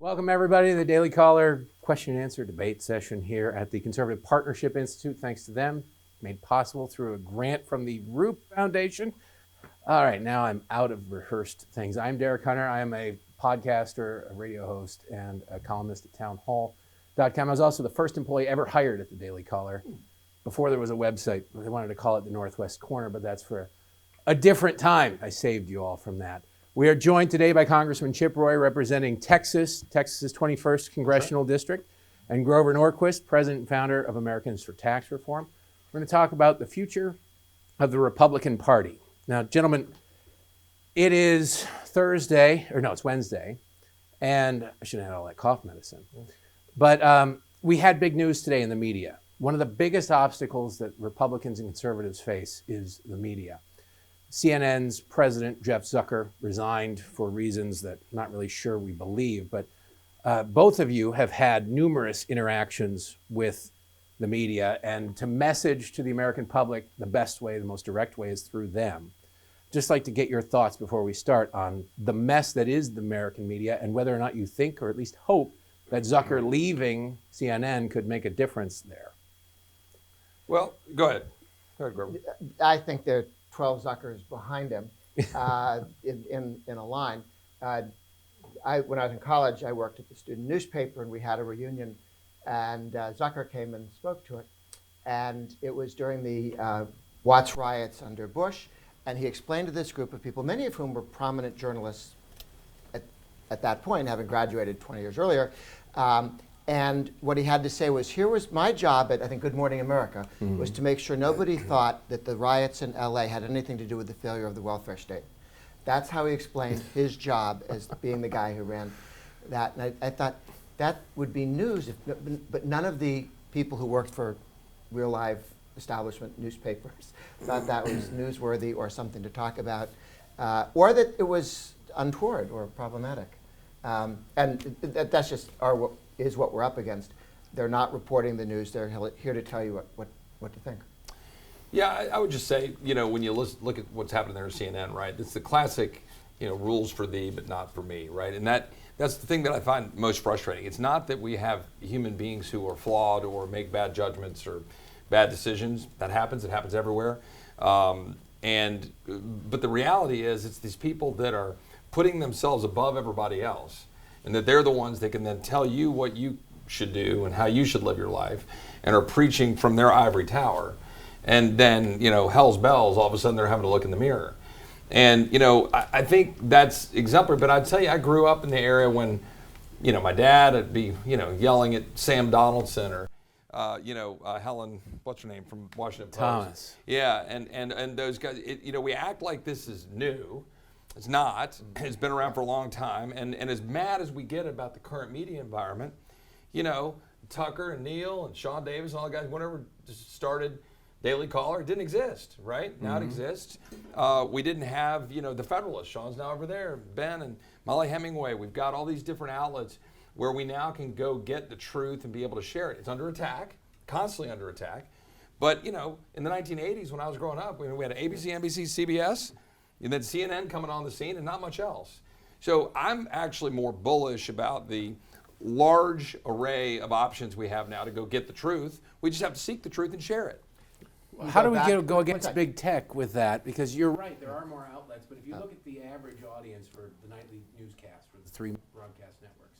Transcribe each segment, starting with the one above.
Welcome, everybody, to the Daily Caller question and answer debate session here at the Conservative Partnership Institute. Thanks to them, made possible through a grant from the Roop Foundation. All right, now I'm out of rehearsed things. I'm Derek Hunter. I am a podcaster, a radio host, and a columnist at townhall.com. I was also the first employee ever hired at the Daily Caller before there was a website. They wanted to call it the Northwest Corner, but that's for a different time. I saved you all from that. We are joined today by Congressman Chip Roy, representing Texas's 21st Congressional District, and Grover Norquist, president and founder of Americans for Tax Reform. We're going to talk about the future of the Republican Party. Now, gentlemen, it is it's Wednesday, and I shouldn't have had all that cough medicine. But we had big news today in the media. One of the biggest obstacles that Republicans and conservatives face is the media. CNN's president, Jeff Zucker, resigned for reasons that I'm not really sure we believe, but both of you have had numerous interactions with the media, and to message to the American public the best way, the most direct way is through them. Just like to get your thoughts before we start on the mess that is the American media and whether or not you think, or at least hope, that Zucker leaving CNN could make a difference there. Well, go ahead. Go ahead, Grover. I think there are 12 Zuckers behind him in a line. When I was in college, I worked at the student newspaper, and we had a reunion, and Zucker came and spoke to it. And it was during the Watts riots under Bush, and he explained to this group of people, many of whom were prominent journalists at that point, having graduated 20 years earlier, and what he had to say was, here was my job at, I think, Good Morning America, was to make sure nobody thought that the riots in LA had anything to do with the failure of the welfare state. That's how he explained his job as being the guy who ran that. And I thought that would be news, but none of the people who worked for real live establishment newspapers thought that was newsworthy or something to talk about, or that it was untoward or problematic. And that's just what we're up against. They're not reporting the news. They're here to tell you what to think. Yeah, I would just say, when you look at what's happening there at CNN, right? It's the classic, rules for thee but not for me, right? And that's the thing that I find most frustrating. It's not that we have human beings who are flawed or make bad judgments or bad decisions. That happens. It happens everywhere. But the reality is, it's these people that are putting themselves above everybody else, and that they're the ones that can then tell you what you should do and how you should live your life, and are preaching from their ivory tower. And then, hell's bells, all of a sudden they're having to look in the mirror. And, I think that's exemplary. But I'd tell you, I grew up in the area when, my dad would be, yelling at Sam Donaldson or, Helen, what's her name, from Washington Post. Thomas. Yeah, and those guys, we act like this is new. It's not. It's been around for a long time. And as mad as we get about the current media environment, Tucker and Neil and Sean Davis and all the guys, whenever started Daily Caller, it didn't exist, right? Now it exists. We didn't have, the Federalist. Sean's now over there. Ben and Molly Hemingway. We've got all these different outlets where we now can go get the truth and be able to share it. It's under attack, constantly under attack. But, in the 1980s when I was growing up, we had ABC, NBC, CBS, and then CNN coming on the scene, and not much else. So I'm actually more bullish about the large array of options we have now to go get the truth. We just have to seek the truth and share it. How do we go against big tech with that? Because you're right, there are more outlets, but if you look at the average audience for the nightly newscast for the three broadcast networks,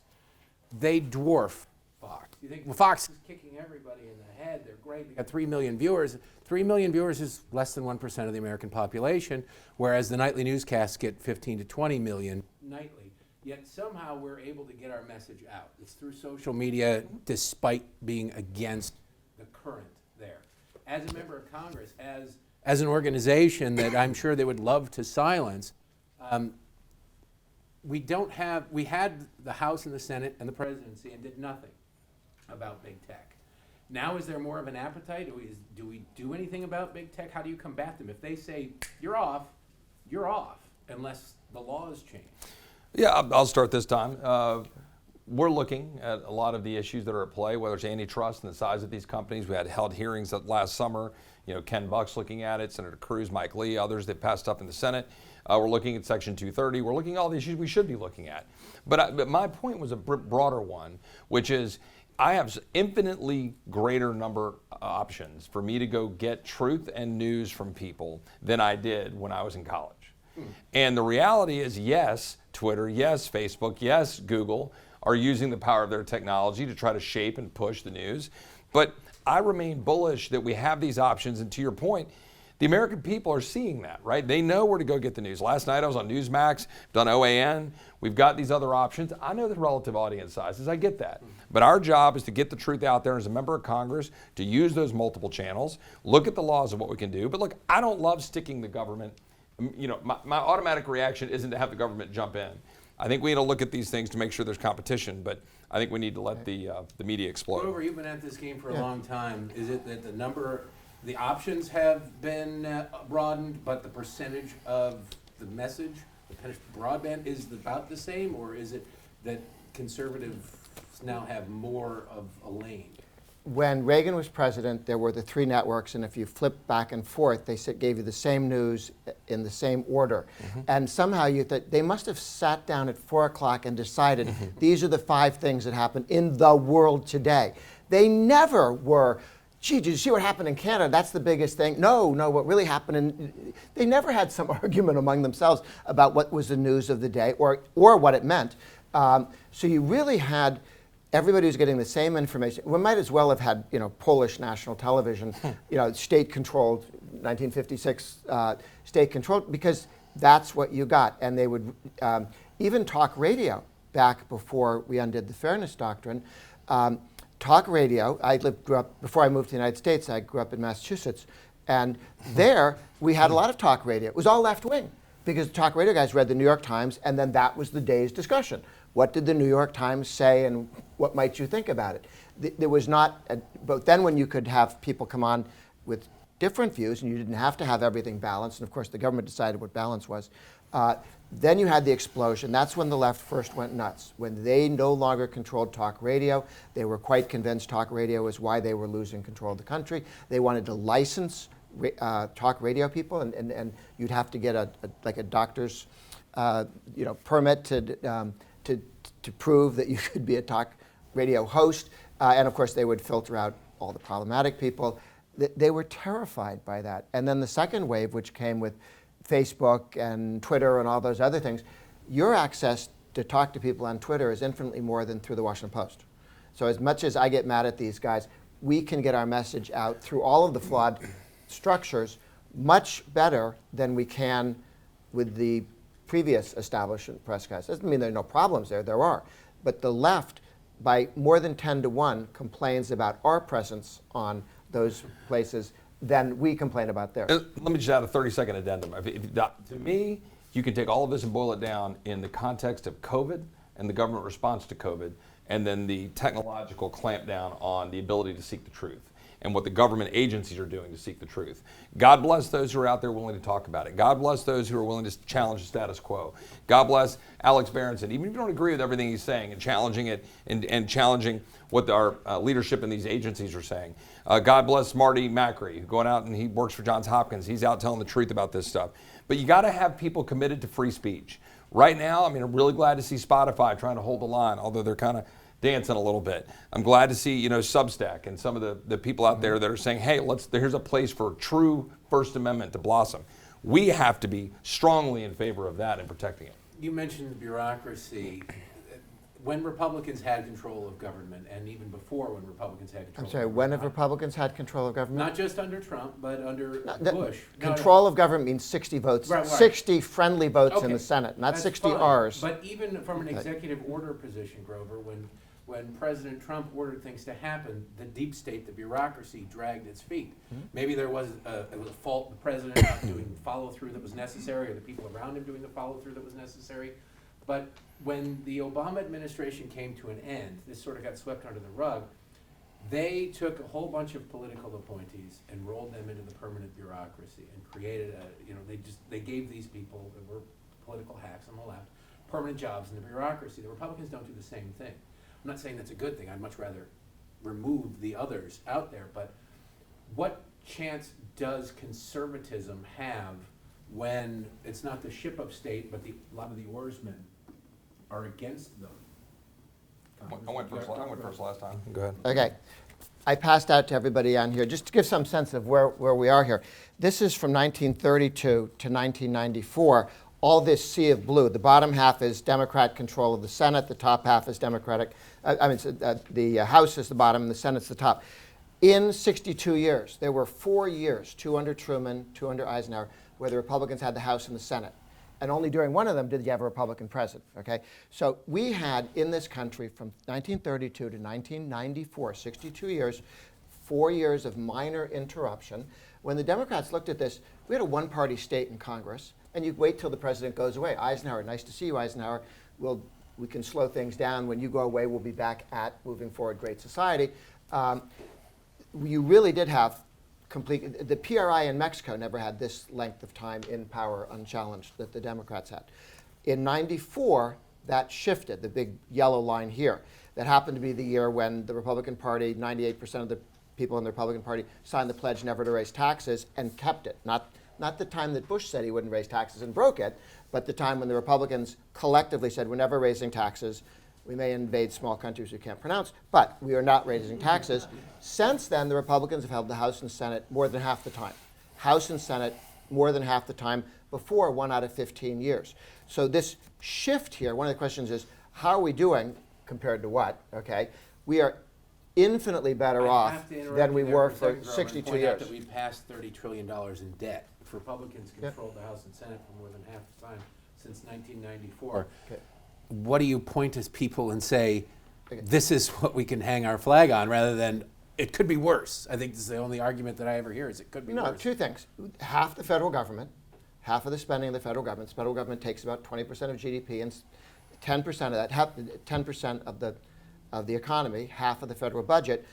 they dwarf Fox. You think, well, Fox is kicking everybody in the head, they're great, they got 3 million viewers. 3 million viewers is less than 1% of the American population, whereas the nightly newscasts get 15 to 20 million nightly. Yet somehow we're able to get our message out. It's through social media, despite being against the current there. As a member of Congress, as an organization that I'm sure they would love to silence, we had the House and the Senate and the presidency and did nothing about big tech. Now is there more of an appetite? Do we do anything about big tech? How do you combat them? If they say, you're off, unless the laws change. Yeah, I'll start this time. we're looking at a lot of the issues that are at play, whether it's antitrust and the size of these companies. We had held hearings last summer. Ken Buck's looking at it, Senator Cruz, Mike Lee, others that passed up in the Senate. We're looking at Section 230. We're looking at all the issues we should be looking at. But my point was a broader one, which is I have infinitely greater number of options for me to go get truth and news from people than I did when I was in college. And the reality is, yes, Twitter, yes, Facebook, yes, Google are using the power of their technology to try to shape and push the news. But I remain bullish that we have these options. And to your point, the American people are seeing that, right? They know where to go get the news. Last night I was on Newsmax, done OAN. We've got these other options. I know the relative audience sizes. I get that. But our job is to get the truth out there as a member of Congress, to use those multiple channels, look at the laws of what we can do. But look, I don't love sticking the government. My automatic reaction isn't to have the government jump in. I think we need to look at these things to make sure there's competition, but I think we need to let the media explode. Grover, you've been at this game for a long time. Is it that the options have been broadened, but the percentage of the message, the broadband, is about the same, or is it that conservatives now have more of a lane? When Reagan was president, there were the three networks, and if you flip back and forth, they gave you the same news in the same order. And somehow they must have sat down at 4 o'clock and decided these are the 5 things that happen in the world today. They never were, gee, did you see what happened in Canada? That's the biggest thing. No, what really happened, they never had some argument among themselves about what was the news of the day or what it meant. So you really had everybody was getting the same information. We might as well have had, Polish national television, state-controlled, 1956 state-controlled, because that's what you got. And they would even talk radio back before we undid the Fairness Doctrine. Talk radio. Grew up before I moved to the United States. I grew up in Massachusetts, and there we had a lot of talk radio. It was all left-wing because the talk radio guys read the New York Times, and then that was the day's discussion. What did the New York Times say, and what might you think about it? There was not, but then when you could have people come on with different views, and you didn't have to have everything balanced, and of course the government decided what balance was, then you had the explosion. That's when the left first went nuts. When they no longer controlled talk radio, they were quite convinced talk radio was why they were losing control of the country. They wanted to license talk radio people, and you'd have to get a doctor's permit to prove that you could be a talk radio host. And of course, they would filter out all the problematic people. They were terrified by that. And then the second wave, which came with Facebook and Twitter and all those other things, your access to talk to people on Twitter is infinitely more than through the Washington Post. So as much as I get mad at these guys, we can get our message out through all of the flawed structures much better than we can with the previous establishment press guys. Doesn't mean there are no problems there. There are. But the left, by more than 10-1, complains about our presence on those places than we complain about theirs. Let me just add a 30-second addendum. To me, you can take all of this and boil it down in the context of COVID and the government response to COVID, and then the technological clampdown on the ability to seek the truth and what the government agencies are doing to seek the truth. God bless those who are out there willing to talk about it. God bless those who are willing to challenge the status quo. God bless Alex Berenson, even if you don't agree with everything he's saying, and challenging it and challenging what our leadership in these agencies are saying. God bless Marty Macri, who's going out and he works for Johns Hopkins. He's out telling the truth about this stuff. But you got to have people committed to free speech. Right now, I'm really glad to see Spotify trying to hold the line, although they're kind of dancing a little bit. I'm glad to see, Substack and some of the people out there that are saying, hey, here's a place for true First Amendment to blossom. We have to be strongly in favor of that and protecting it. You mentioned the bureaucracy. When Republicans had control of government, and even before when Republicans had control I'm sorry, when have Republicans had control of government? Not just under Trump, but under Bush. Control of government means 60 votes, right. 60 friendly votes in the Senate, not That's 60 fine. R's. But even from an executive order position, Grover, when President Trump ordered things to happen, the deep state, the bureaucracy, dragged its feet. Maybe there was a fault the president not doing the follow-through that was necessary, or the people around him doing the follow-through that was necessary. But when the Obama administration came to an end, this sort of got swept under the rug. They took a whole bunch of political appointees and rolled them into the permanent bureaucracy and created they gave these people that were political hacks on the left permanent jobs in the bureaucracy. The Republicans don't do the same thing. I'm not saying that's a good thing. I'd much rather remove the others out there. But what chance does conservatism have when it's not the ship of state, but a lot of the oarsmen are against them? I went first last time. Go ahead. Okay. I passed out to everybody on here just to give some sense of where we are here. This is from 1932 to 1994. All this sea of blue. The bottom half is Democrat control of the Senate. The top half is Democratic. The House is the bottom and the Senate's the top. In 62 years, there were 4 years, 2 under Truman, 2 under Eisenhower, where the Republicans had the House and the Senate. And only during one of them did you have a Republican president, okay? So we had in this country from 1932 to 1994, 62 years, 4 years of minor interruption. When the Democrats looked at this, we had a one-party state in Congress, and you wait till the president goes away. Eisenhower, nice to see you, Eisenhower. We can slow things down. When you go away, we'll be back at moving forward great society. You really did have complete. The PRI in Mexico never had this length of time in power unchallenged that the Democrats had. In '94, that shifted, the big yellow line here. That happened to be the year when the Republican Party, 98% of the people in the Republican Party signed the pledge never to raise taxes and kept it. Not the time that Bush said he wouldn't raise taxes and broke it, but the time when the Republicans collectively said we're never raising taxes. We may invade small countries we can't pronounce, but we are not raising taxes. Since then, the Republicans have held the House and Senate more than half the time. House and Senate more than half the time before 1 out of 15 years. So this shift here, one of the questions is, how are we doing compared to what? Okay, we are infinitely better off than we were for 62 years. That we passed $30 trillion in debt. If Republicans controlled the House and Senate for more than half the time since 1994. Okay. What do you point as people and say, this is what we can hang our flag on, rather than it could be worse? I think this is the only argument that I ever hear is it could be worse. No, 2 things. Half the federal government, half of the spending of the federal government. The federal government takes about 20% of GDP, and 10% of that, 10% of the economy, half of the federal budget,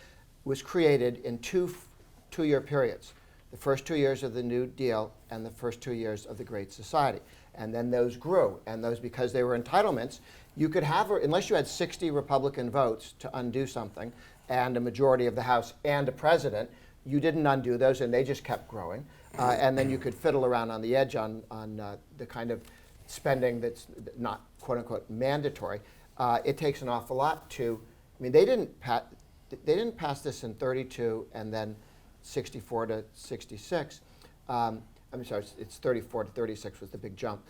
was created in two-year periods. The first 2 years of the New Deal and the first 2 years of the Great Society. And then those grew, and those, because they were entitlements, you could have, unless you had 60 Republican votes to undo something, and a majority of the House and a president, you didn't undo those, and they just kept growing. And then you could fiddle around on the edge on the kind of spending that's not quote unquote mandatory. It takes an awful lot to. I mean, they didn't pass this in 32 and then 64 to 66. I'm sorry, it's 34 to 36 was the big jump.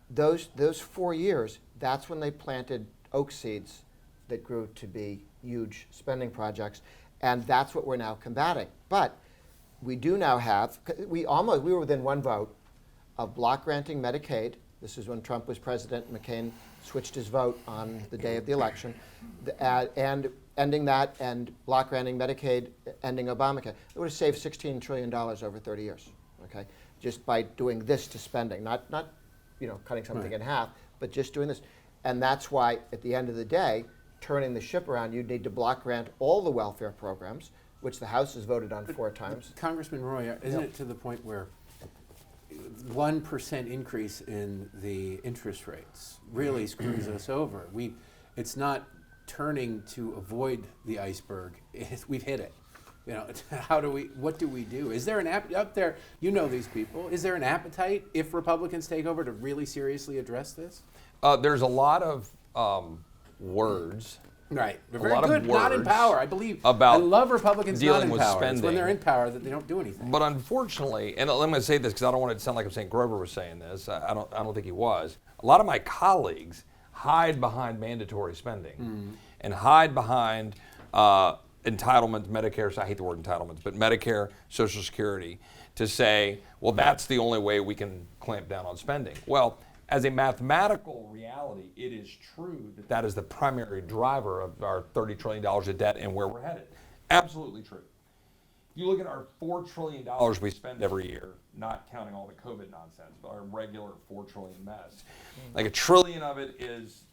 Those 4 years, that's when they planted oak seeds that grew to be huge spending projects, and that's what we're now combating. But we do now have, we were within 1 vote of block granting Medicaid. This is when Trump was president. McCain switched his vote on the day of the election, and ending that and block granting Medicaid, ending Obamacare. It would have saved $16 trillion over 30 years. Okay, just by doing this to spending, not cutting something in half, but just doing this. And that's why, at the end of the day, turning the ship around, you need to block grant all the welfare programs, which the House has voted on 4 times. Congressman Roy, isn't it to the point where 1% increase in the interest rates really screws us over? It's not turning to avoid the iceberg. We've hit it. What do we do? Is there an up there, you know these people, is there an appetite if Republicans take over to really seriously address this? There's a lot of words. Right. They're A very lot of good, not in words power. I believe. about I love Republicans not dealing in with power. It's spending. when they're in power that they don't do anything. But unfortunately, and I'm going to say this because I don't want it to sound like I'm saying Grover was saying this. I don't think he was. A lot of my colleagues hide behind mandatory spending and hide behind entitlements, Medicare. So I hate the word entitlements, but Medicare, Social Security, to say, well, that's the only way we can clamp down on spending. Well, as a mathematical reality, it is true that that is the primary driver of our $30 trillion of debt and where we're headed. Absolutely true. You look at our $4 trillion we spend every year, not counting all the COVID nonsense, but our regular $4 trillion mess. Like $1 trillion of it is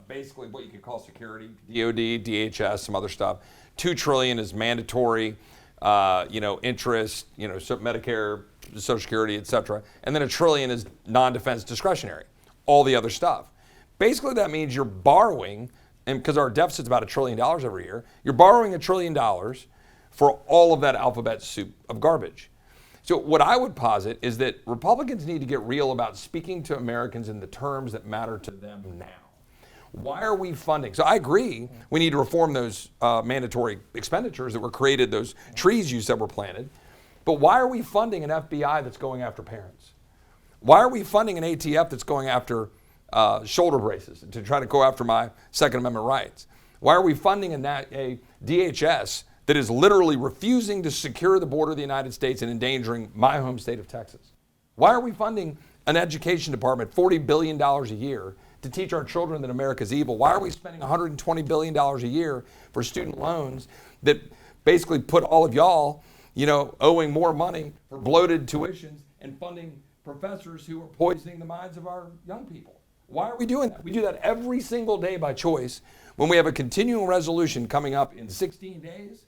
basically what you could call security, DOD, DHS, some other stuff. $2 trillion is mandatory, interest, so Medicare, Social Security, et cetera. And then $1 trillion is non-defense discretionary, all the other stuff. Basically, that means you're borrowing and because our deficit's about $1 trillion every year, you're borrowing $1 trillion for all of that alphabet soup of garbage. So what I would posit is that Republicans need to get real about speaking to Americans in the terms that matter to them now. Why are we funding? So I agree we need to reform those mandatory expenditures that were created, those trees you said were planted. But why are we funding an FBI that's going after parents? Why are we funding an ATF that's going after shoulder braces to try to go after my Second Amendment rights? Why are we funding a DHS that is literally refusing to secure the border of the United States and endangering my home state of Texas? Why are we funding an education department $40 billion a year to teach our children that America's evil? Why are we spending $120 billion a year for student loans that basically put all of y'all, owing more money for bloated tuitions and funding professors who are poisoning the minds of our young people? Why are we doing that? We do that every single day by choice when we have a continuing resolution coming up in 16 days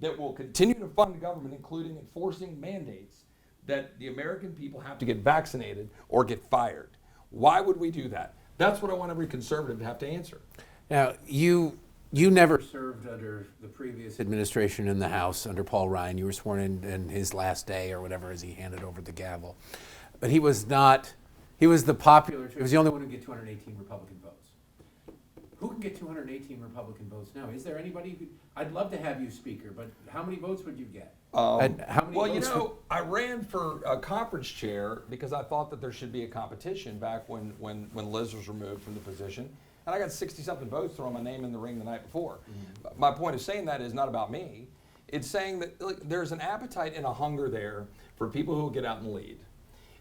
that will continue to fund the government, including enforcing mandates that the American people have to get vaccinated or get fired. Why would we do that? That's what I want every conservative to have to answer. Now, you never served under the previous administration in the House under Paul Ryan. You were sworn in his last day or whatever as he handed over the gavel. But he was not, he was the popular, he was the only one who could get 218 Republican votes. Who can get 218 Republican votes now? Is there anybody who, I'd love to have you speaker, but how many votes would you get? Well, I ran for a conference chair because I thought that there should be a competition back when Liz was removed from the position. And I got 60-something votes throwing my name in the ring the night before. Mm-hmm. My point of saying that is not about me. It's saying that there's an appetite and a hunger there for people who will get out and lead.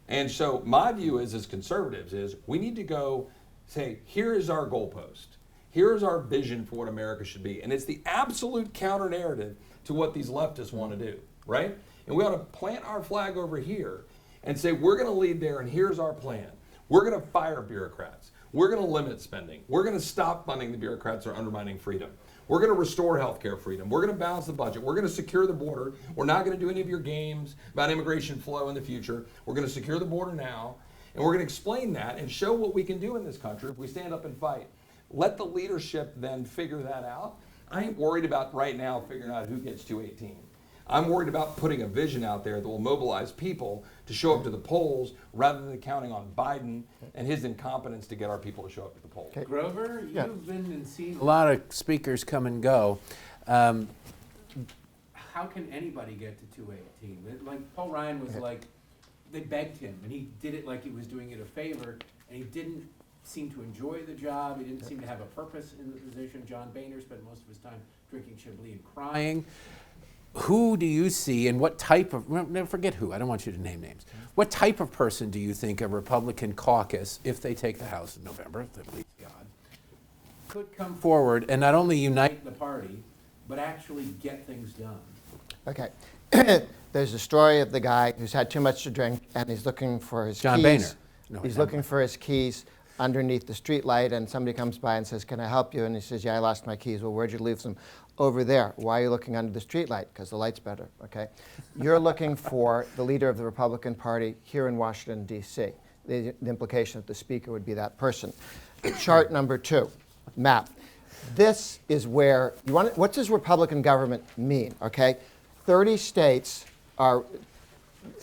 And so my view is, as conservatives, is we need to go say, here is our goalpost. Here's our vision for what America should be. And it's the absolute counter narrative to what these leftists want to do, right? And we ought to plant our flag over here and say, we're going to lead there, and here's our plan. We're going to fire bureaucrats. We're going to limit spending. We're going to stop funding the bureaucrats that are undermining freedom. We're going to restore healthcare freedom. We're going to balance the budget. We're going to secure the border. We're not going to do any of your games about immigration flow in the future. We're going to secure the border now, and we're going to explain that and show what we can do in this country if we stand up and fight. Let the leadership then figure that out. I ain't worried about right now figuring out who gets 218. I'm worried about putting a vision out there that will mobilize people to show up to the polls rather than counting on Biden and his incompetence to get our people to show up to the polls. Okay. Grover, you've been and seen a lot of speakers come and go. How can anybody get to 218? Like Paul Ryan was like, they begged him, and he did it like he was doing it a favor, and he didn't seem to enjoy the job. He didn't seem to have a purpose in the position. John Boehner spent most of his time drinking Chablis and crying. Who do you see, and what type of, forget who, I don't want you to name names. What type of person do you think a Republican caucus, if they take the House in November, please God, could come forward and not only unite the party, but actually get things done? Okay. There's a story of the guy who's had too much to drink, and he's looking for his John keys. Boehner. No, he's looking for his keys underneath the street light, and somebody comes by and says, "Can I help you?" And he says, "Yeah, I lost my keys." "Well, where'd you leave them?" "Over there." "Why are you looking under the street light?" "Because the light's better." Okay. You're looking for the leader of the Republican Party here in Washington, D.C. The implication that the speaker would be that person. Chart number 2, map. This is where you want it. What does Republican government mean? Okay. 30 states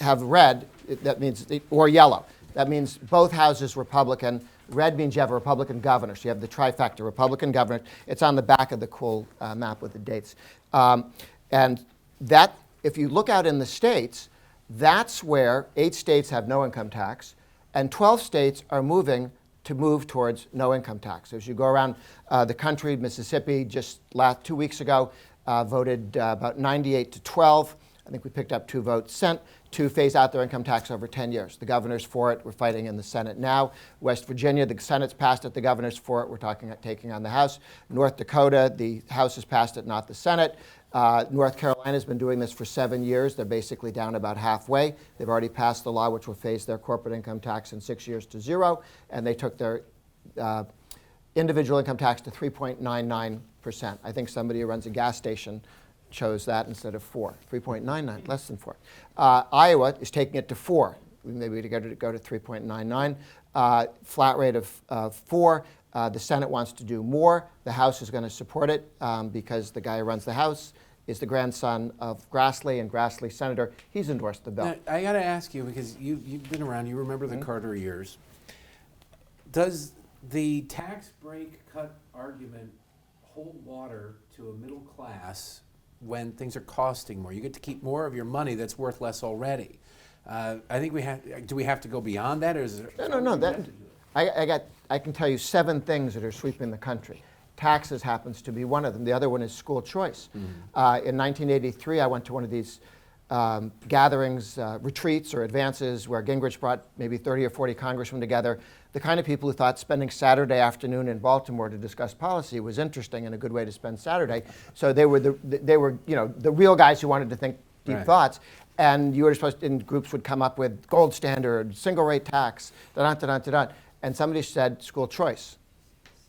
have red, that means, or yellow. That means both houses Republican. Red means you have a Republican governor, so you have the trifecta, Republican governor. It's on the back of the cool map with the dates. And that, if you look out in the states, that's where 8 states have no income tax, and 12 states are moving towards no income tax. So as you go around the country, Mississippi just 2 weeks ago voted about 98 to 12. I think we picked up 2 votes sent to phase out their income tax over 10 years. The governor's for it. We're fighting in the Senate now. West Virginia, the Senate's passed it. The governor's for it. We're taking on the House. North Dakota, the House has passed it, not the Senate. North Carolina's been doing this for 7 years. They're basically down about halfway. They've already passed the law which will phase their corporate income tax in 6 years to 0, and they took their individual income tax to 3.99%. I think somebody who runs a gas station chose that instead of 4, 3.99, less than 4. Iowa is taking it to 4, maybe to go to 3.99, flat rate of 4. The Senate wants to do more. The House is going to support it because the guy who runs the House is the grandson of Grassley, and Grassley's senator. He's endorsed the bill. Now, I got to ask you, because you've been around, you remember the Carter years. Does the tax break cut argument hold water to a middle class when things are costing more? You get to keep more of your money that's worth less already. I think do we have to go beyond that, or is there? No. I can tell you 7 things that are sweeping the country. Taxes happens to be one of them. The other one is school choice. In 1983, I went to one of these gatherings, retreats or advances where Gingrich brought maybe 30 or 40 congressmen together, the kind of people who thought spending Saturday afternoon in Baltimore to discuss policy was interesting and a good way to spend Saturday. So they were the real guys who wanted to think deep thoughts. And you were supposed to, and groups would come up with gold standard, single rate tax, and somebody said school choice,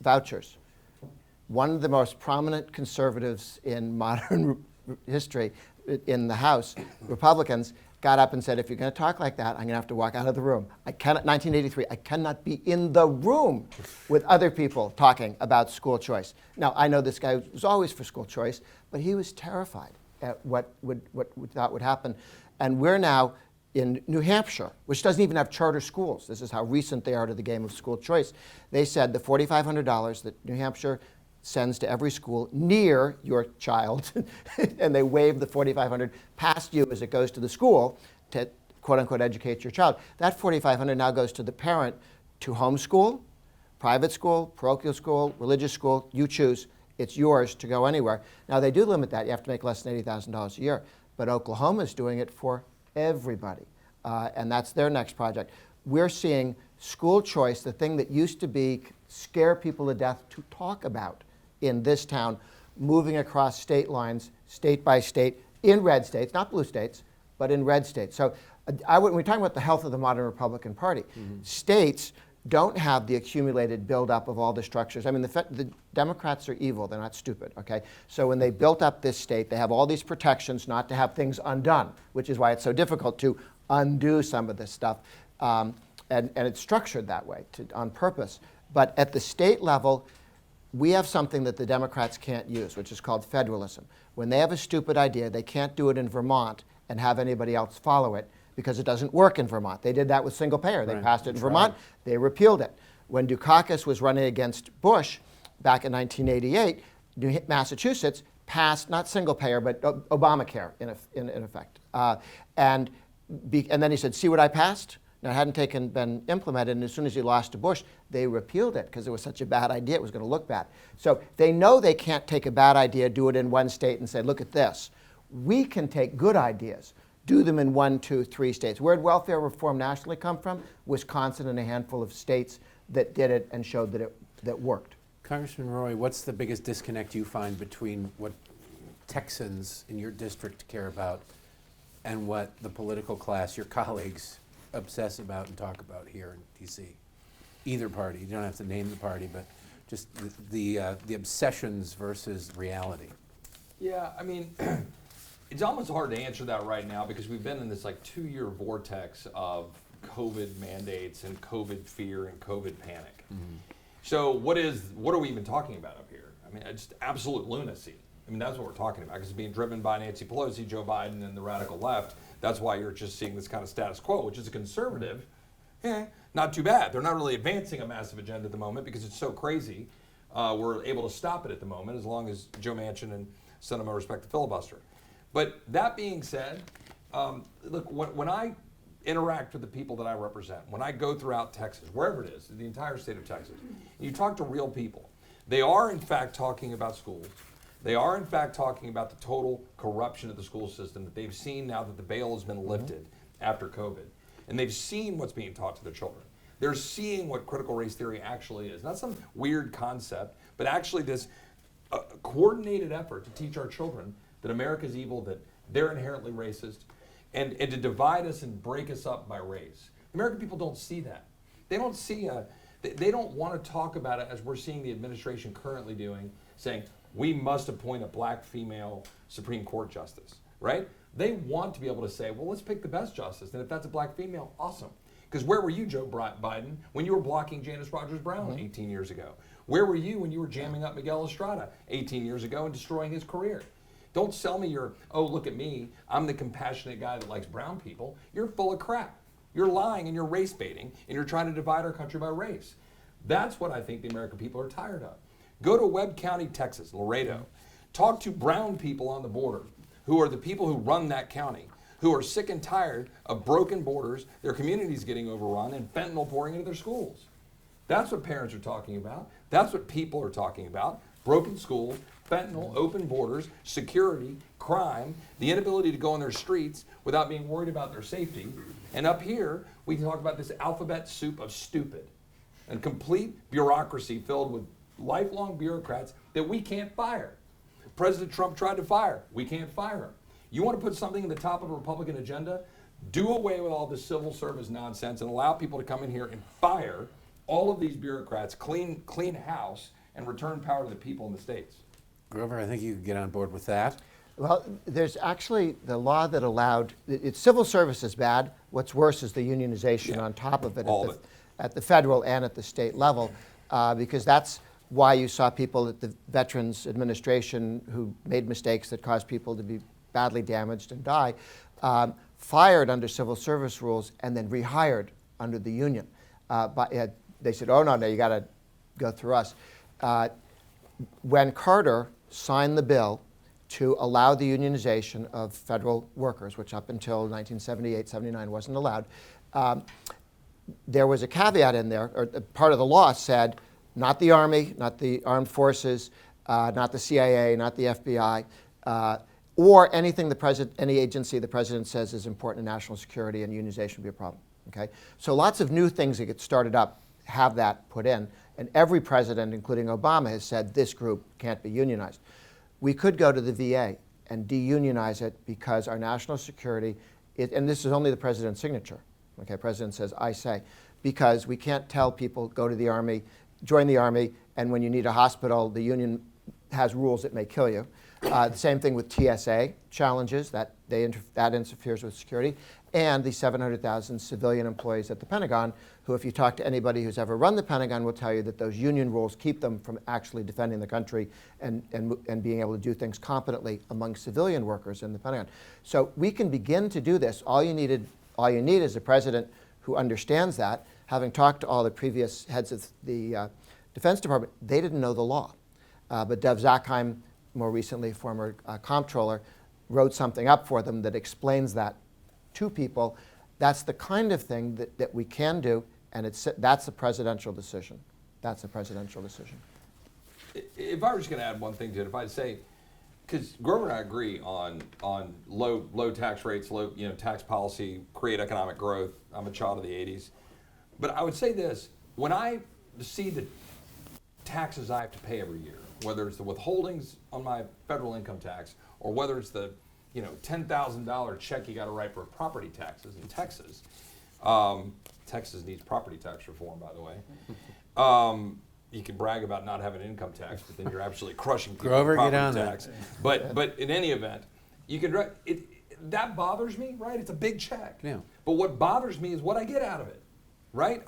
vouchers. One of the most prominent conservatives in modern history in the House, Republicans, got up and said, if you're going to talk like that, I'm going to have to walk out of the room. 1983, I cannot be in the room with other people talking about school choice. Now, I know this guy was always for school choice, but he was terrified at what we thought would happen. And we're now in New Hampshire, which doesn't even have charter schools. This is how recent they are to the game of school choice. They said the $4,500 that New Hampshire sends to every school near your child, and they wave the $4,500 past you as it goes to the school to quote unquote educate your child. That $4,500 now goes to the parent to homeschool, private school, parochial school, religious school, you choose. It's yours to go anywhere. Now they do limit that. You have to make less than $80,000 a year. But Oklahoma's doing it for everybody. And that's their next project. We're seeing school choice, the thing that used to be scare people to death to talk about in this town, moving across state lines, state by state, in red states, not blue states, but in red states. So when we're talking about the health of the modern Republican Party, states don't have the accumulated buildup of all the structures. I mean, the Democrats are evil. They're not stupid, okay? So when they built up this state, they have all these protections not to have things undone, which is why it's so difficult to undo some of this stuff. And it's structured that way on purpose. But at the state level, we have something that the Democrats can't use, which is called federalism. When they have a stupid idea, they can't do it in Vermont and have anybody else follow it because it doesn't work in Vermont. They did that with single payer. They passed it in Vermont. They repealed it. When Dukakis was running against Bush back in 1988, Massachusetts passed not single payer, but Obamacare in effect. And then he said, see what I passed? Now, it hadn't been implemented, and as soon as he lost to Bush, they repealed it because it was such a bad idea, it was going to look bad. So they know they can't take a bad idea, do it in one state, and say, look at this. We can take good ideas, do them in 1, 2, 3 states. Where did welfare reform nationally come from? Wisconsin and a handful of states that did it and showed that that worked. Congressman Roy, what's the biggest disconnect you find between what Texans in your district care about and what the political class, your colleagues, obsess about and talk about here in DC? Either party. You don't have to name the party, but just the obsessions versus reality. Yeah, I mean, it's almost hard to answer that right now because we've been in this like 2-year vortex of COVID mandates and COVID fear and COVID panic. So what are we even talking about up here? I mean, it's absolute lunacy. I mean, that's what we're talking about because it's being driven by Nancy Pelosi, Joe Biden, and the radical left. That's why you're just seeing this kind of status quo, which is a conservative. Not too bad. They're not really advancing a massive agenda at the moment because it's so crazy. We're able to stop it at the moment as long as Joe Manchin and Sinema respect the filibuster. But that being said, look, when I interact with the people that I represent, when I go throughout Texas, wherever it is, the entire state of Texas, you talk to real people. They are, in fact, talking about schools. They are, in fact, talking about the total corruption of the school system that they've seen now that the bail has been lifted after COVID. And they've seen what's being taught to their children. They're seeing what critical race theory actually is. Not some weird concept, but actually this coordinated effort to teach our children that America's evil, that they're inherently racist, and to divide us and break us up by race. American people don't see that. They don't see they don't want to talk about it as we're seeing the administration currently doing, saying, we must appoint a black female Supreme Court justice, right? They want to be able to say, well, let's pick the best justice. And if that's a black female, awesome. Because where were you, Joe Biden, when you were blocking Janice Rogers Brown 18 years ago? Where were you when you were jamming up Miguel Estrada 18 years ago and destroying his career? Don't sell me your, oh, look at me, I'm the compassionate guy that likes brown people. You're full of crap. You're lying and you're race baiting and you're trying to divide our country by race. That's what I think the American people are tired of. Go to Webb County, Texas, Laredo. Talk to brown people on the border who are the people who run that county, who are sick and tired of broken borders, their communities getting overrun, and fentanyl pouring into their schools. That's what parents are talking about. That's what people are talking about. Broken schools, fentanyl, open borders, security, crime, the inability to go on their streets without being worried about their safety. And up here, we talk about this alphabet soup of stupid and complete bureaucracy filled with lifelong bureaucrats that we can't fire. President Trump tried to fire. We can't fire him. You want to put something in the top of a Republican agenda? Do away with all this civil service nonsense and allow people to come in here and fire all of these bureaucrats, clean house, and return power to the people in the states. Grover, I think you could get on board with that. Well, there's actually the law that allowed, civil service is bad. What's worse is the unionization on top of it, at the federal and at the state level, because that's why you saw people at the Veterans Administration who made mistakes that caused people to be badly damaged and die, fired under civil service rules and then rehired under the union. But they said, oh, no, you got to go through us. When Carter signed the bill to allow the unionization of federal workers, which up until 1978, 79 wasn't allowed, there was a caveat in there, or part of the law said, not the Army, not the armed forces, not the CIA, not the FBI, or anything any agency the president says is important to national security, and unionization would be a problem. Okay? So lots of new things that get started up have that put in, and every president, including Obama, has said this group can't be unionized. We could go to the VA and de-unionize it because our national security, and this is only the president's signature. Okay, president says, I say, because we can't tell people go to the Army, join the Army, and when you need a hospital, the union has rules that may kill you. The same thing with TSA challenges, that interferes with security, and the 700,000 civilian employees at the Pentagon, who, if you talk to anybody who's ever run the Pentagon, will tell you that those union rules keep them from actually defending the country and being able to do things competently among civilian workers in the Pentagon. So we can begin to do this. All you need is a president who understands that. Having talked to all the previous heads of the Defense Department, they didn't know the law. But Dev Zakheim, more recently former comptroller, wrote something up for them that explains that to people. That's the kind of thing that we can do, and that's a presidential decision. That's a presidential decision. If I were just going to add one thing to it, if I'd say, because Grover and I agree on low tax rates, low tax policy, create economic growth. I'm a child of the 80s. But I would say this, when I see the taxes I have to pay every year, whether it's the withholdings on my federal income tax or whether it's the $10,000 check you got to write for property taxes in Texas. Texas needs property tax reform, by the way. You can brag about not having income tax, but then you're absolutely crushing people Grover, with get on property tax. But in any event, you can that bothers me, right? It's a big check. Yeah. But what bothers me is what I get out of it, right?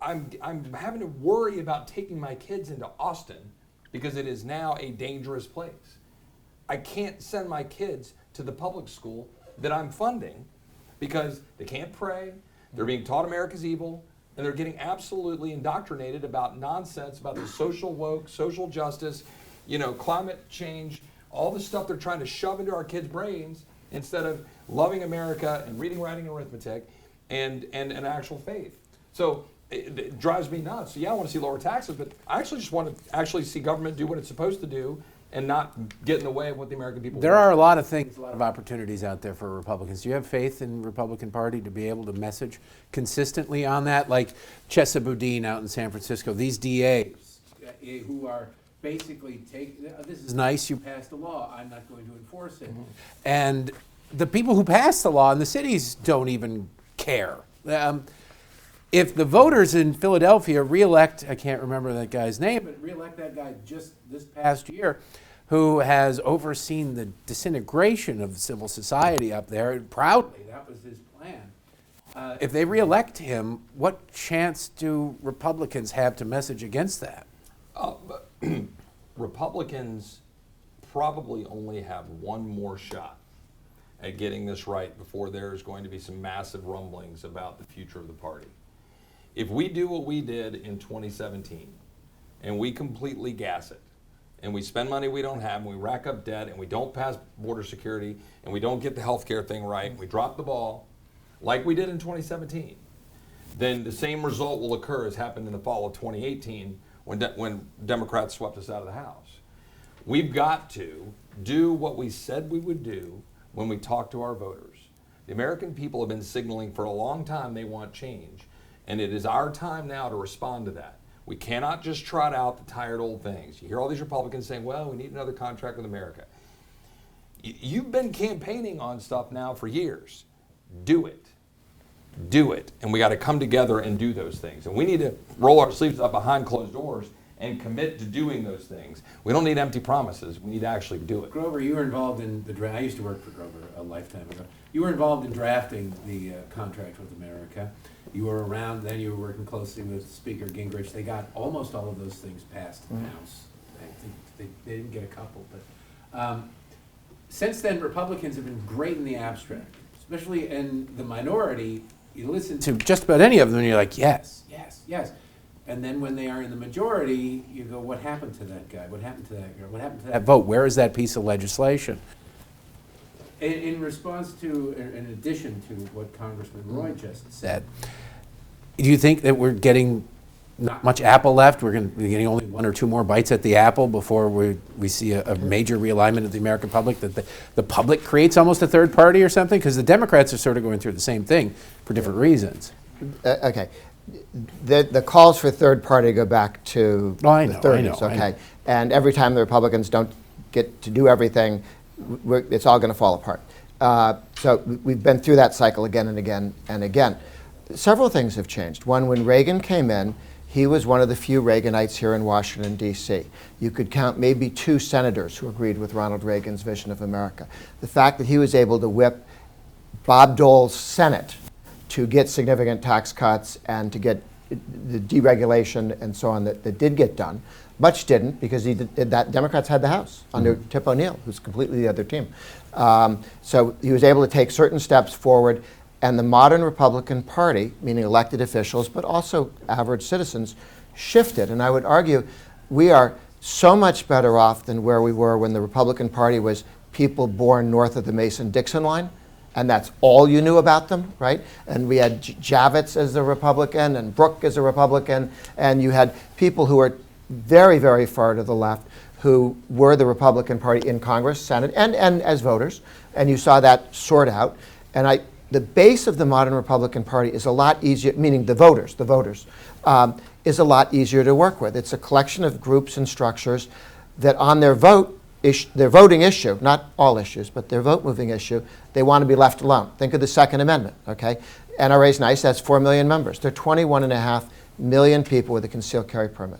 I'm having to worry about taking my kids into Austin because it is now a dangerous place. I can't send my kids to the public school that I'm funding because they can't pray, they're being taught America's evil, and they're getting absolutely indoctrinated about nonsense, about the social woke, social justice, climate change, all the stuff they're trying to shove into our kids' brains instead of loving America and reading, writing, and arithmetic and an actual faith. So it drives me nuts. So yeah, I want to see lower taxes, but I actually just want to actually see government do what it's supposed to do and not get in the way of what the American people There want. are a lot of things, a lot of opportunities out there for Republicans. Do you have faith in the Republican Party to be able to message consistently on that? Like Chesa Boudin out in San Francisco, these DAs who are basically this is nice, you passed a law, I'm not going to enforce it. Mm-hmm. And the people who pass the law in the cities don't even care. If the voters in Philadelphia reelect, I can't remember that guy's name, but reelect that guy just this past year, who has overseen the disintegration of civil society up there, and proudly, that was his plan. If they reelect him, what chance do Republicans have to message against that? Republicans probably only have one more shot at getting this right before there's going to be some massive rumblings about the future of the party. If we do what we did in 2017 and we completely gas it and we spend money we don't have and we rack up debt and we don't pass border security and we don't get the health care thing right and we drop the ball like we did in 2017, then the same result will occur as happened in the fall of 2018 when Democrats swept us out of the House. We've got to do what we said we would do when we talk to our voters. The American people have been signaling for a long time they want change, and it is our time now to respond to that. We cannot just trot out the tired old things. You hear all these Republicans saying, well, we need another contract with America. You've been campaigning on stuff now for years. Do it. Do it. And we got to come together and do those things. And we need to roll our sleeves up behind closed doors and commit to doing those things. We don't need empty promises. We need to actually do it. Grover, you were involved in the draft. I used to work for Grover a lifetime ago. You were involved in drafting the contract with America. You were around then. You were working closely with Speaker Gingrich. They got almost all of those things passed in the House. I think they didn't get a couple. But since then, Republicans have been great in the abstract, especially in the minority. You listen to just about any of them, and you're like, yes, yes, yes. And then when they are in the majority, you go, what happened to that guy? What happened to that girl? What happened to that vote? Where is that piece of legislation? In response to, in addition to what Congressman Roy just said, do you think that we're getting not much apple left? We're going to be getting only one or two more bites at the apple before we see a major realignment of the American public, that the public creates almost a third party or something? Because the Democrats are sort of going through the same thing for different reasons. Okay. The calls for third party go back to the 30s, okay? And every time the Republicans don't get to do everything, it's all going to fall apart. So we've been through that cycle again and again and again. Several things have changed. One, when Reagan came in, he was one of the few Reaganites here in Washington, D.C. You could count maybe 2 senators who agreed with Ronald Reagan's vision of America. The fact that he was able to whip Bob Dole's Senate to get significant tax cuts and to get the deregulation and so on that did get done. Much didn't, because that Democrats had the House under Tip O'Neill, who's completely the other team. So he was able to take certain steps forward, and the modern Republican Party, meaning elected officials, but also average citizens, shifted. And I would argue we are so much better off than where we were when the Republican Party was people born north of the Mason-Dixon line. And that's all you knew about them, right? And we had Javits as a Republican and Brooke as a Republican, and you had people who were very, very far to the left who were the Republican Party in Congress, Senate, and as voters, and you saw that sort out. And the base of the modern Republican Party is a lot easier, meaning the voters, is a lot easier to work with. It's a collection of groups and structures that on their their voting issue, not all issues, but their vote moving issue, they want to be left alone. Think of the Second Amendment, okay? NRA's nice, that's 4 million members. There are 21.5 million people with a concealed carry permit.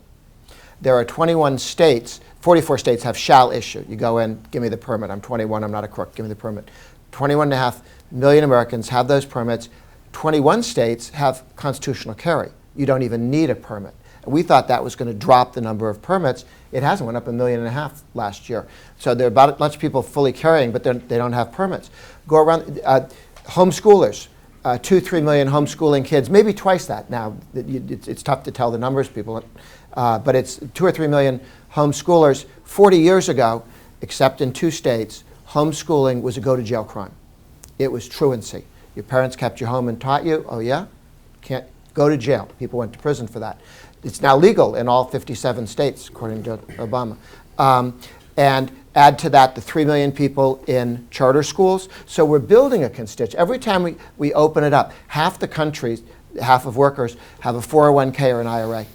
There are 21 states, 44 states have shall issue. You go in, give me the permit. I'm 21, I'm not a crook, give me the permit. 21.5 million Americans have those permits. 21 states have constitutional carry. You don't even need a permit. We thought that was going to drop the number of permits. It hasn't, went up 1.5 million last year. So there are about a bunch of people fully carrying, but they don't have permits. Go around, homeschoolers, 2-3 million homeschooling kids, maybe twice that now. It's tough to tell the numbers, people, but it's 2 or 3 million homeschoolers. 40 years ago, except in 2 states, homeschooling was a go-to-jail crime. It was truancy. Your parents kept you home and taught you, oh yeah? Can't go to jail. People went to prison for that. It's now legal in all 57 states, according to Obama. And add to that the 3 million people in charter schools. So we're building a constituency. Every time we open it up, half the country, half of workers have a 401k or an IRA.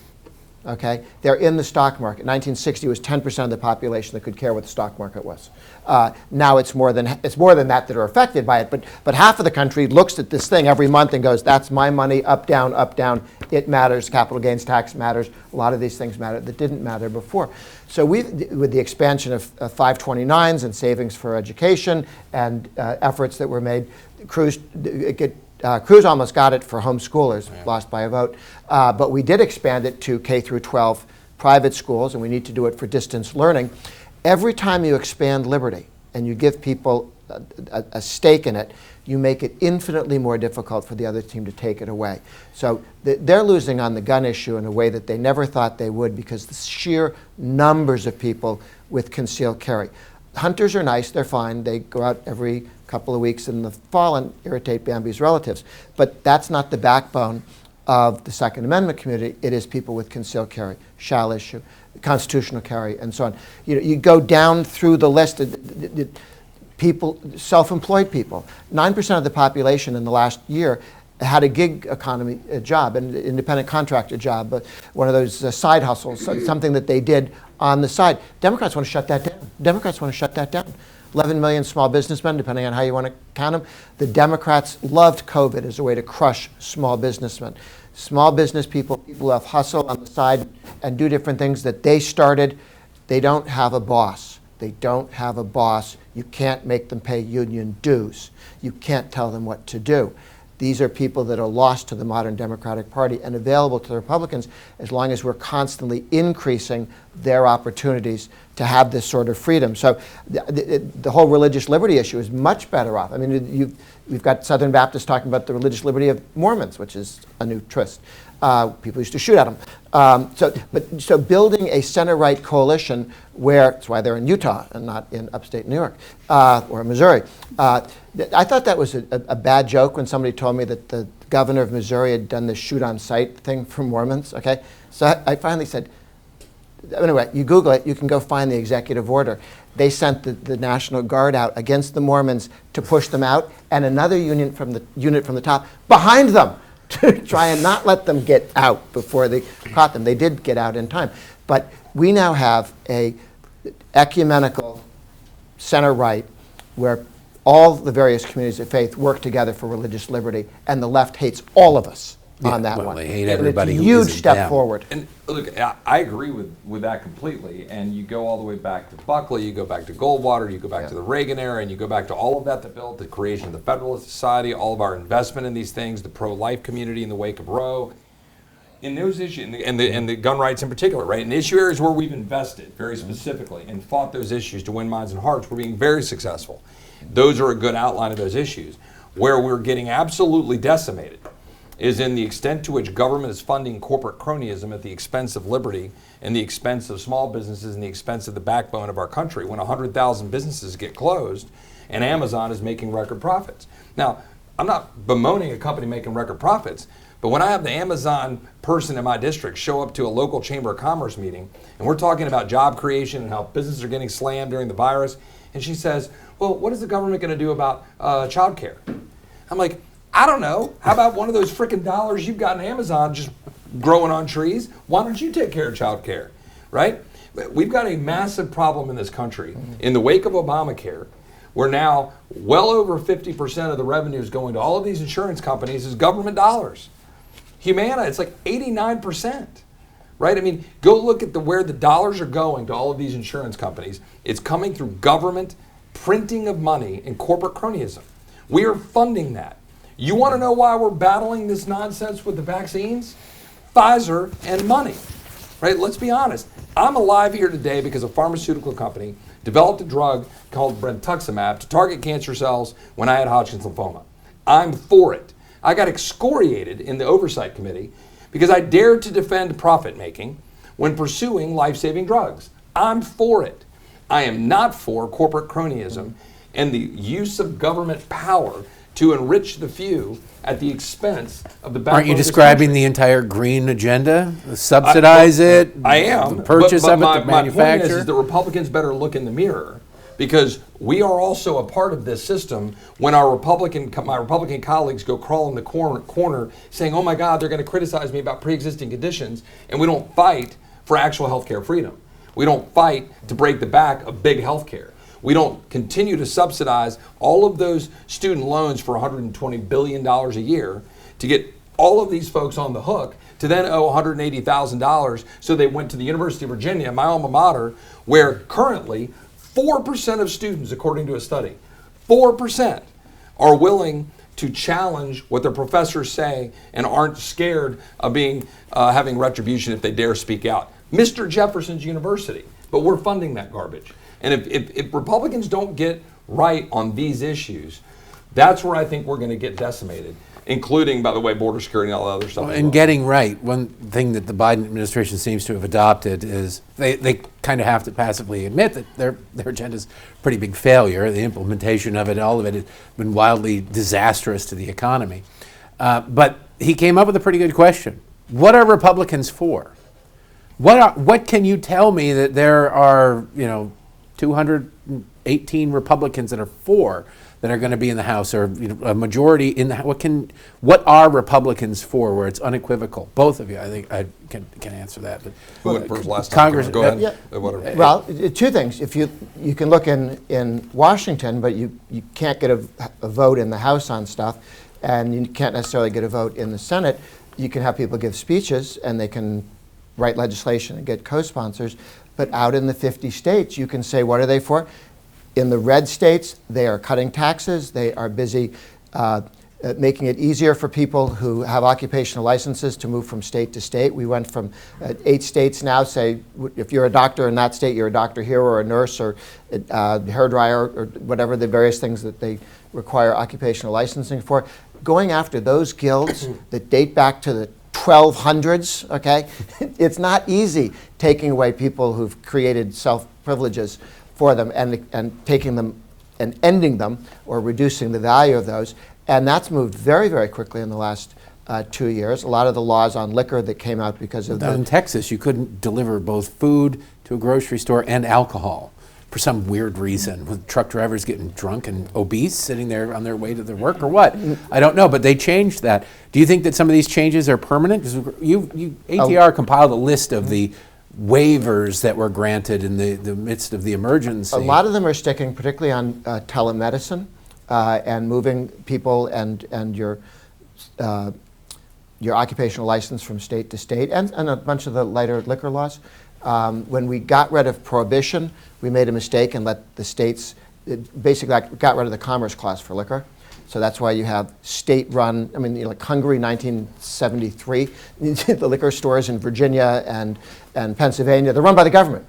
Okay? They're in the stock market. 1960 was 10% of the population that could care what the stock market was. Now it's more than that are affected by it. But half of the country looks at this thing every month and goes, "That's my money. Up, down, up, down. It matters. Capital gains tax matters. A lot of these things matter that didn't matter before." So with the expansion of 529s and savings for education and efforts that were made, Cruz almost got it for homeschoolers, lost by a vote. But we did expand it to K through 12 private schools, and we need to do it for distance learning. Every time you expand liberty and you give people a stake in it, you make it infinitely more difficult for the other team to take it away. So they're losing on the gun issue in a way that they never thought they would, because the sheer numbers of people with concealed carry. Hunters are nice, they're fine. They go out every couple of weeks in the fall and irritate Bambi's relatives. But that's not the backbone of the Second Amendment community. It is people with concealed carry, shall issue, constitutional carry, and so on. You go down through the list. People, self-employed people. 9% of the population in the last year had a gig economy job, an independent contractor job, one of those side hustles, something that they did on the side. Democrats want to shut that down. Democrats want to shut that down. 11 million small businessmen, depending on how you want to count them. The Democrats loved COVID as a way to crush small businessmen. Small business people, people who have hustle on the side and do different things that they started, they don't have a boss. They don't have a boss. You can't make them pay union dues. You can't tell them what to do. These are people that are lost to the modern Democratic Party and available to the Republicans as long as we're constantly increasing their opportunities to have this sort of freedom. So the whole religious liberty issue is much better off. I mean, we've got Southern Baptists talking about the religious liberty of Mormons, which is a new twist. People used to shoot at them. So building a center-right coalition where, that's why they're in Utah and not in upstate New York or Missouri. I thought that was a bad joke when somebody told me that the governor of Missouri had done the shoot-on-sight thing for Mormons, okay? So I finally said, anyway, you Google it, you can go find the executive order. They sent the National Guard out against the Mormons to push them out, and another unit from the top behind them to try and not let them get out before they caught them. They did get out in time. But we now have a ecumenical center-right where all the various communities of faith work together for religious liberty, and the left hates all of us on that one. They hate everybody. It's a huge step forward. And look, I agree with that completely. And you go all the way back to Buckley, you go back to Goldwater, you go back to the Reagan era, and you go back to all of that built the creation of the Federalist Society, all of our investment in these things, the pro-life community in the wake of Roe. In those issues, and the gun rights in particular, right? In issue areas where we've invested very specifically and fought those issues to win minds and hearts, we're being very successful. Those are a good outline of those issues. Where we're getting absolutely decimated is in the extent to which government is funding corporate cronyism at the expense of liberty and the expense of small businesses and the expense of the backbone of our country when 100,000 businesses get closed and Amazon is making record profits. Now, I'm not bemoaning a company making record profits, but when I have the Amazon person in my district show up to a local Chamber of Commerce meeting and we're talking about job creation and how businesses are getting slammed during the virus, and she says, well, what is the government going to do about child care? I'm like, I don't know. How about one of those freaking dollars you've got in Amazon just growing on trees? Why don't you take care of child care, right? We've got a massive problem in this country. In the wake of Obamacare, where now well over 50% of the revenues going to all of these insurance companies is government dollars. Humana, it's like 89%, right? I mean, go look at where the dollars are going to all of these insurance companies. It's coming through government printing of money and corporate cronyism. We are funding that. You want to know why we're battling this nonsense with the vaccines? Pfizer and money, right? Let's be honest. I'm alive here today because a pharmaceutical company developed a drug called brentuximab to target cancer cells when I had Hodgkin's lymphoma. I'm for it. I got excoriated in the oversight committee because I dared to defend profit making when pursuing life-saving drugs. I'm for it. I am not for corporate cronyism and the use of government power to enrich the few at the expense of the backbone. Aren't you describing the entire green agenda? Subsidize it? I am. The purchase of it, the my manufacture? point is that Republicans better look in the mirror because we are also a part of this system when my Republican colleagues go crawl in the corner saying, oh my God, they're going to criticize me about pre-existing conditions, and we don't fight for actual health care freedom. We don't fight to break the back of big health care. We don't continue to subsidize all of those student loans for $120 billion a year to get all of these folks on the hook to then owe $180,000 so they went to the University of Virginia, my alma mater, where currently 4% of students, according to a study, 4% are willing to challenge what their professors say and aren't scared of having retribution if they dare speak out. Mr. Jefferson's University, but we're funding that garbage. And if Republicans don't get right on these issues, that's where I think we're going to get decimated, including, by the way, border security and all the other stuff. And getting right, one thing that the Biden administration seems to have adopted is they kind of have to passively admit that their agenda is a pretty big failure. The implementation of it, all of it, has been wildly disastrous to the economy. But he came up with a pretty good question. What are Republicans for? What can you tell me that there are, 218 Republicans that are for that are going to be in the House, or a majority in the what are Republicans for, where it's unequivocal? Both of you, I think, I can answer that. But who went first last time? Congress, go ahead. Yeah. Whatever. Well, two things. If you can look in Washington, but you can't get a vote in the House on stuff, and you can't necessarily get a vote in the Senate. You can have people give speeches, and they can write legislation and get co-sponsors. But out in the 50 states, you can say, what are they for? In the red states, they are cutting taxes. They are busy making it easier for people who have occupational licenses to move from state to state. We went from 8 states now, say, if you're a doctor in that state, you're a doctor here, or a nurse, or a hairdryer, or whatever the various things that they require occupational licensing for. Going after those guilds that date back to the 1200s, okay? It's not easy taking away people who've created self-privileges for them and taking them and ending them or reducing the value of those. And that's moved very, very quickly in the last 2 years. A lot of the laws on liquor that came out because of in Texas, you couldn't deliver both food to a grocery store and alcohol for some weird reason, with truck drivers getting drunk and obese sitting there on their way to their work, or what? I don't know, but they changed that. Do you think that some of these changes are permanent? Because ATR compiled a list of the waivers that were granted in the midst of the emergency. A lot of them are sticking, particularly on telemedicine and moving people and your occupational license from state to state, and a bunch of the lighter liquor laws. When we got rid of prohibition, we made a mistake and let the states, basically got rid of the Commerce Clause for liquor. So that's why you have state-run, like Hungary, 1973, the liquor stores in Virginia and Pennsylvania, they're run by the government.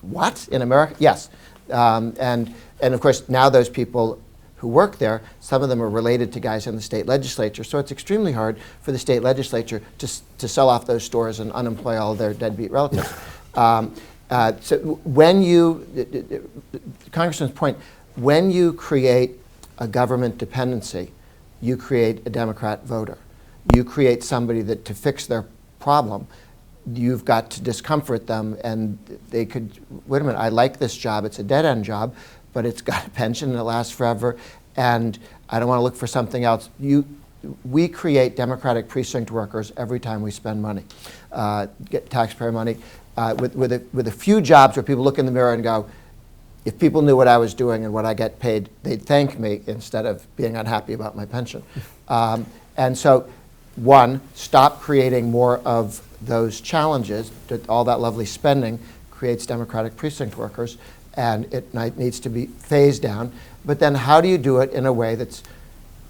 What? In America? Yes. And of course, now those people who work there, some of them are related to guys in the state legislature. So it's extremely hard for the state legislature to sell off those stores and unemploy all their deadbeat relatives. So when Congressman's point, when you create a government dependency, you create a Democrat voter. You create somebody that to fix their problem, you've got to discomfort them, and they could, wait a minute, I like this job, it's a dead-end job, but it's got a pension and it lasts forever, and I don't want to look for something else. We create Democratic precinct workers every time we spend money, get taxpayer money, with a few jobs where people look in the mirror and go, if people knew what I was doing and what I get paid, they'd thank me instead of being unhappy about my pension. And so, one, stop creating more of those challenges. All that lovely spending creates Democratic precinct workers, and it needs to be phased down. But then how do you do it in a way that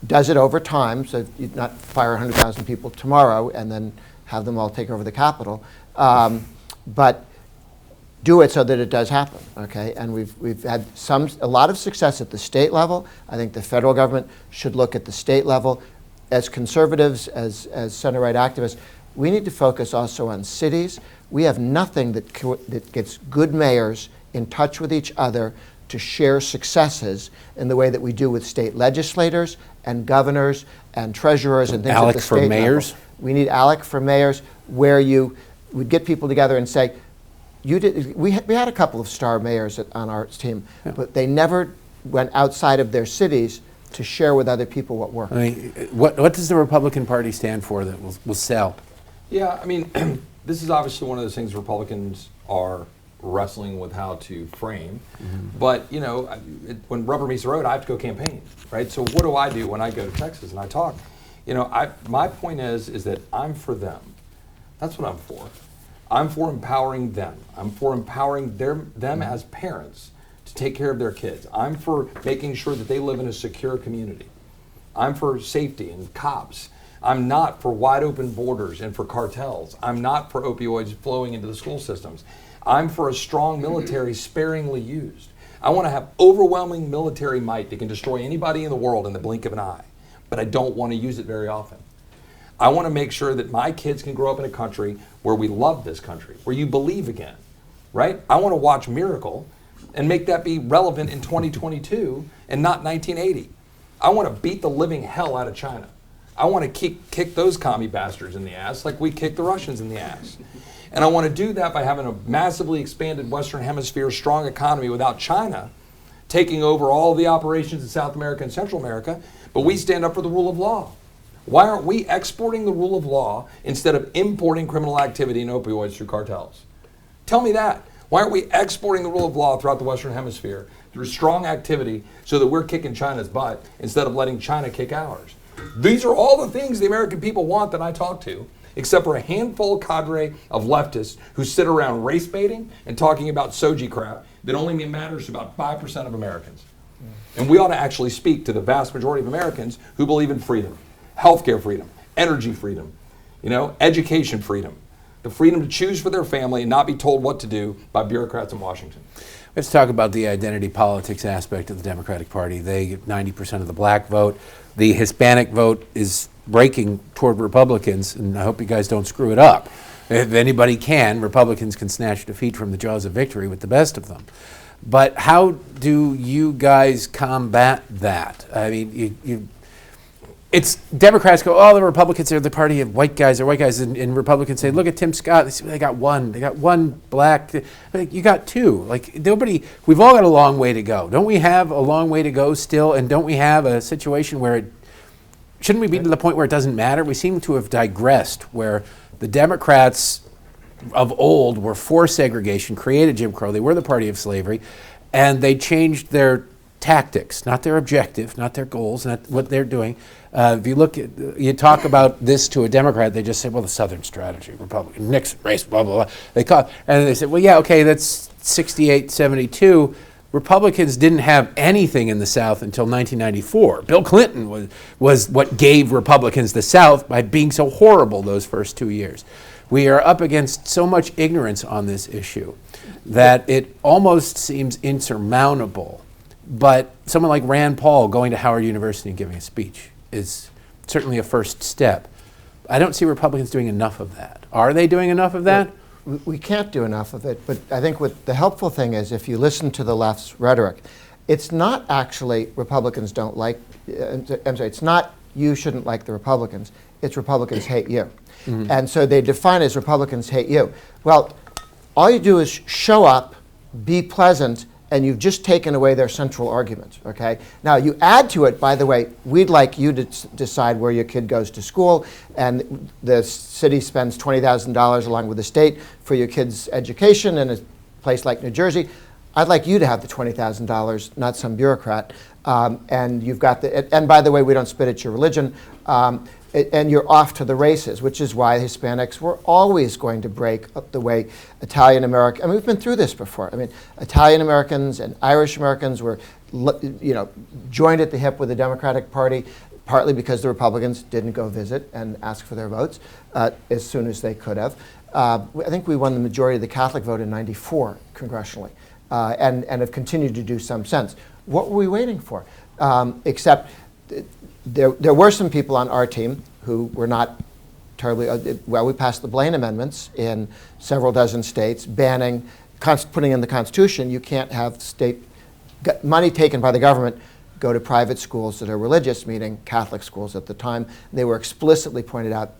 does it over time, so you not fire 100,000 people tomorrow and then have them all take over the Capitol, but do it so that it does happen, okay? And we've had a lot of success at the state level. I think the federal government should look at the state level. As conservatives, as center-right activists, we need to focus also on cities. We have nothing that gets good mayors in touch with each other to share successes in the way that we do with state legislators and governors and treasurers and things at the state level. ALEC for mayors? We need ALEC for mayors, where you would get people together and say, we had a couple of star mayors on our team, but they never went outside of their cities to share with other people what worked. What does the Republican Party stand for that will sell? Yeah, this is obviously one of those things Republicans are wrestling with how to frame. Mm-hmm. But, when rubber meets the road, I have to go campaign, right? So what do I do when I go to Texas and I talk? My point is that I'm for them. That's what I'm for. I'm for empowering them. I'm for empowering them as parents to take care of their kids. I'm for making sure that they live in a secure community. I'm for safety and cops. I'm not for wide open borders and for cartels. I'm not for opioids flowing into the school systems. I'm for a strong military sparingly used. I want to have overwhelming military might that can destroy anybody in the world in the blink of an eye, but I don't want to use it very often. I want to make sure that my kids can grow up in a country where we love this country, where you believe again, right? I want to watch Miracle and make that be relevant in 2022 and not 1980. I want to beat the living hell out of China. I want to kick those commie bastards in the ass like we kicked the Russians in the ass. And I want to do that by having a massively expanded Western Hemisphere strong economy without China taking over all the operations in South America and Central America, but we stand up for the rule of law. Why aren't we exporting the rule of law instead of importing criminal activity and opioids through cartels? Tell me that. Why aren't we exporting the rule of law throughout the Western Hemisphere through strong activity so that we're kicking China's butt instead of letting China kick ours? These are all the things the American people want that I talk to, except for a handful cadre of leftists who sit around race baiting and talking about soji crap that only matters to about 5% of Americans. And we ought to actually speak to the vast majority of Americans who believe in freedom, healthcare freedom, energy freedom, education freedom, the freedom to choose for their family and not be told what to do by bureaucrats in Washington. Let's talk about the identity politics aspect of the Democratic Party. They get 90% of the black vote. The Hispanic vote is breaking toward Republicans, and I hope you guys don't screw it up. If anybody can, Republicans can snatch defeat from the jaws of victory with the best of them. But how do you guys combat that? I mean, it's Democrats go, oh, the Republicans are the party of white guys, and Republicans say, look at Tim Scott, they got one black, you got two. Like we've all got a long way to go. Don't we have a long way to go still? And don't we have a situation where shouldn't we be to the point where it doesn't matter? We seem to have digressed, where the Democrats of old were for segregation, created Jim Crow, they were the party of slavery, and they changed their tactics, not their objective, not their goals, not what they're doing. If you talk about this to a Democrat, they just say, well, the Southern strategy, Republican, Nixon, race, blah, blah, blah. And they say, well, yeah, okay, that's 68, 72. Republicans didn't have anything in the South until 1994. Bill Clinton was what gave Republicans the South by being so horrible those first 2 years. We are up against so much ignorance on this issue that it almost seems insurmountable. But someone like Rand Paul going to Howard University and giving a speech is certainly a first step. I don't see Republicans doing enough of that. Are they doing enough of that? We can't do enough of it, but I think what the helpful thing is, if you listen to the left's rhetoric, it's not actually Republicans don't like, I'm sorry, it's not you shouldn't like the Republicans, it's Republicans hate you. Mm-hmm. And so they define it as Republicans hate you. Well, all you do is show up, be pleasant, and you've just taken away their central argument, okay? Now, you add to it, by the way, we'd like you to decide where your kid goes to school, and the city spends $20,000 along with the state for your kid's education in a place like New Jersey. I'd like you to have the $20,000, not some bureaucrat. And you've got and by the way, we don't spit at your religion. And you're off to the races, which is why Hispanics were always going to break up the way Italian American. I mean, we've been through this before. I mean, Italian Americans and Irish Americans were, joined at the hip with the Democratic Party, partly because the Republicans didn't go visit and ask for their votes as soon as they could have. I think we won the majority of the Catholic vote in '94 congressionally, and have continued to do some since. What were we waiting for? Except. There were some people on our team who were not terribly, we passed the Blaine amendments in several dozen states, banning, putting in the Constitution, you can't have state money taken by the government go to private schools that are religious, meaning Catholic schools at the time. They were explicitly pointed out,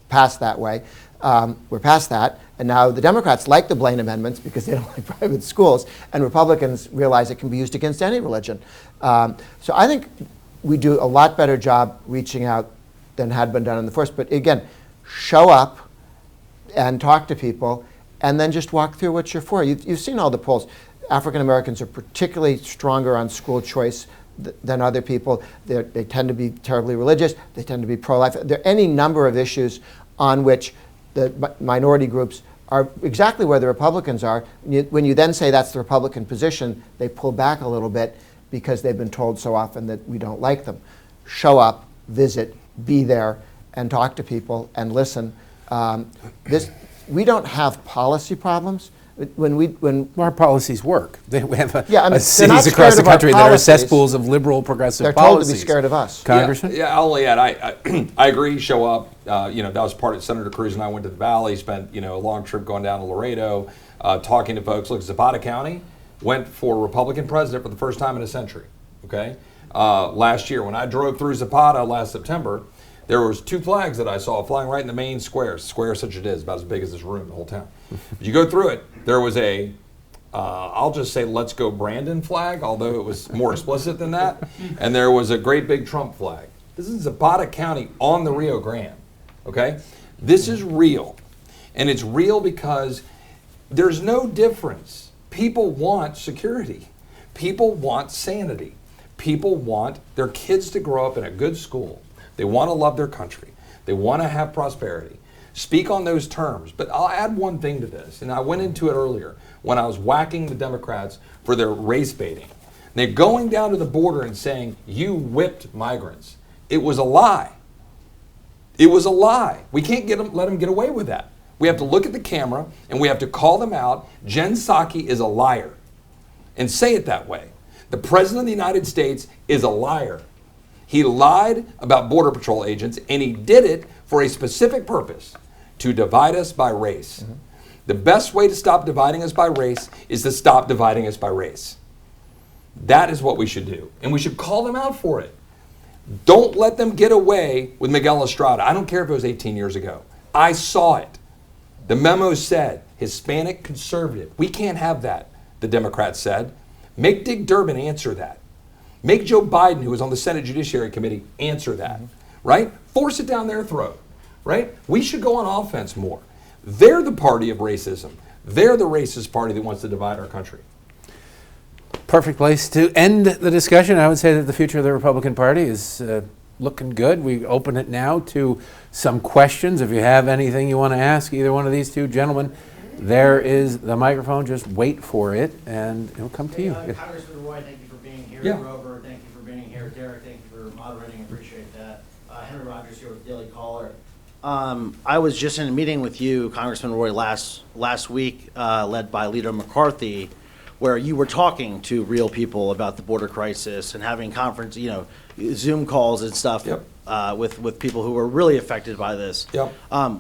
passed that way. We're past that, and now the Democrats like the Blaine amendments because they don't like private schools, and Republicans realize it can be used against any religion. So I think we do a lot better job reaching out than had been done in the first. But again, show up and talk to people, and then just walk through what you're for. You've seen all the polls. African Americans are particularly stronger on school choice than other people. They tend to be terribly religious. They tend to be pro-life. There are any number of issues on which the minority groups are exactly where the Republicans are. When you then say that's the Republican position, they pull back a little bit, because they've been told so often that we don't like them. Show up, visit, be there, and talk to people and listen. We don't have policy problems. When Our policies work. We have Yeah, I mean, they're not cities scared across the of our country that are policies. cesspools of liberal progressive they're told policies. to be scared of us. Congressman? Yeah, I'll only add, I agree, show up. That was part of Senator Cruz and I went to the Valley, spent a long trip going down to Laredo, talking to folks. Look, Zapata County went for Republican president for the first time in a century, okay? Last year, when I drove through Zapata last September, there was 2 flags that I saw flying right in the main square such it is, about as big as this room, the whole town. But you go through it, there was a I'll just say "Let's Go Brandon" flag, although it was more explicit than that. And there was a great big Trump flag. This is Zapata County on the Rio Grande, okay? This is real. And it's real because there's no difference. People want security. People want sanity. People want their kids to grow up in a good school. They want to love their country. They want to have prosperity. Speak on those terms. But I'll add one thing to this, and I went into it earlier when I was whacking the Democrats for their race baiting. They're going down to the border and saying, you whipped migrants. It was a lie. It was a lie. We can't let them get away with that. We have to look at the camera and we have to call them out. Jen Psaki is a liar. And say it that way. The President of the United States is a liar. He lied about Border Patrol agents, and he did it for a specific purpose, to divide us by race. Mm-hmm. The best way to stop dividing us by race is to stop dividing us by race. That is what we should do, and we should call them out for it. Don't let them get away with Miguel Estrada. I don't care if it was 18 years ago. I saw it. The memo said Hispanic conservative. We can't have that, the Democrats said. Make Dick Durbin answer that. Make Joe Biden, who was on the Senate Judiciary Committee, answer that, right? Force it down their throat, right? We should go on offense more. They're the party of racism. They're the racist party that wants to divide our country. Perfect place to end the discussion. I would say that the future of the Republican Party is looking good. We open it now to some questions. If you have anything you want to ask either one of these two gentlemen, there is the microphone. Just wait for it, and it'll come to you. Congressman Roy, thank you for being here. Yeah. Grover, thank you for being here. Derek, thank you for moderating. Appreciate that. Henry Rogers here with Daily Caller. I was just in a meeting with you, Congressman Roy, last week, led by Leader McCarthy, where you were talking to real people about the border crisis and having conference, Zoom calls and stuff. Yep. With people who were really affected by this. Yep.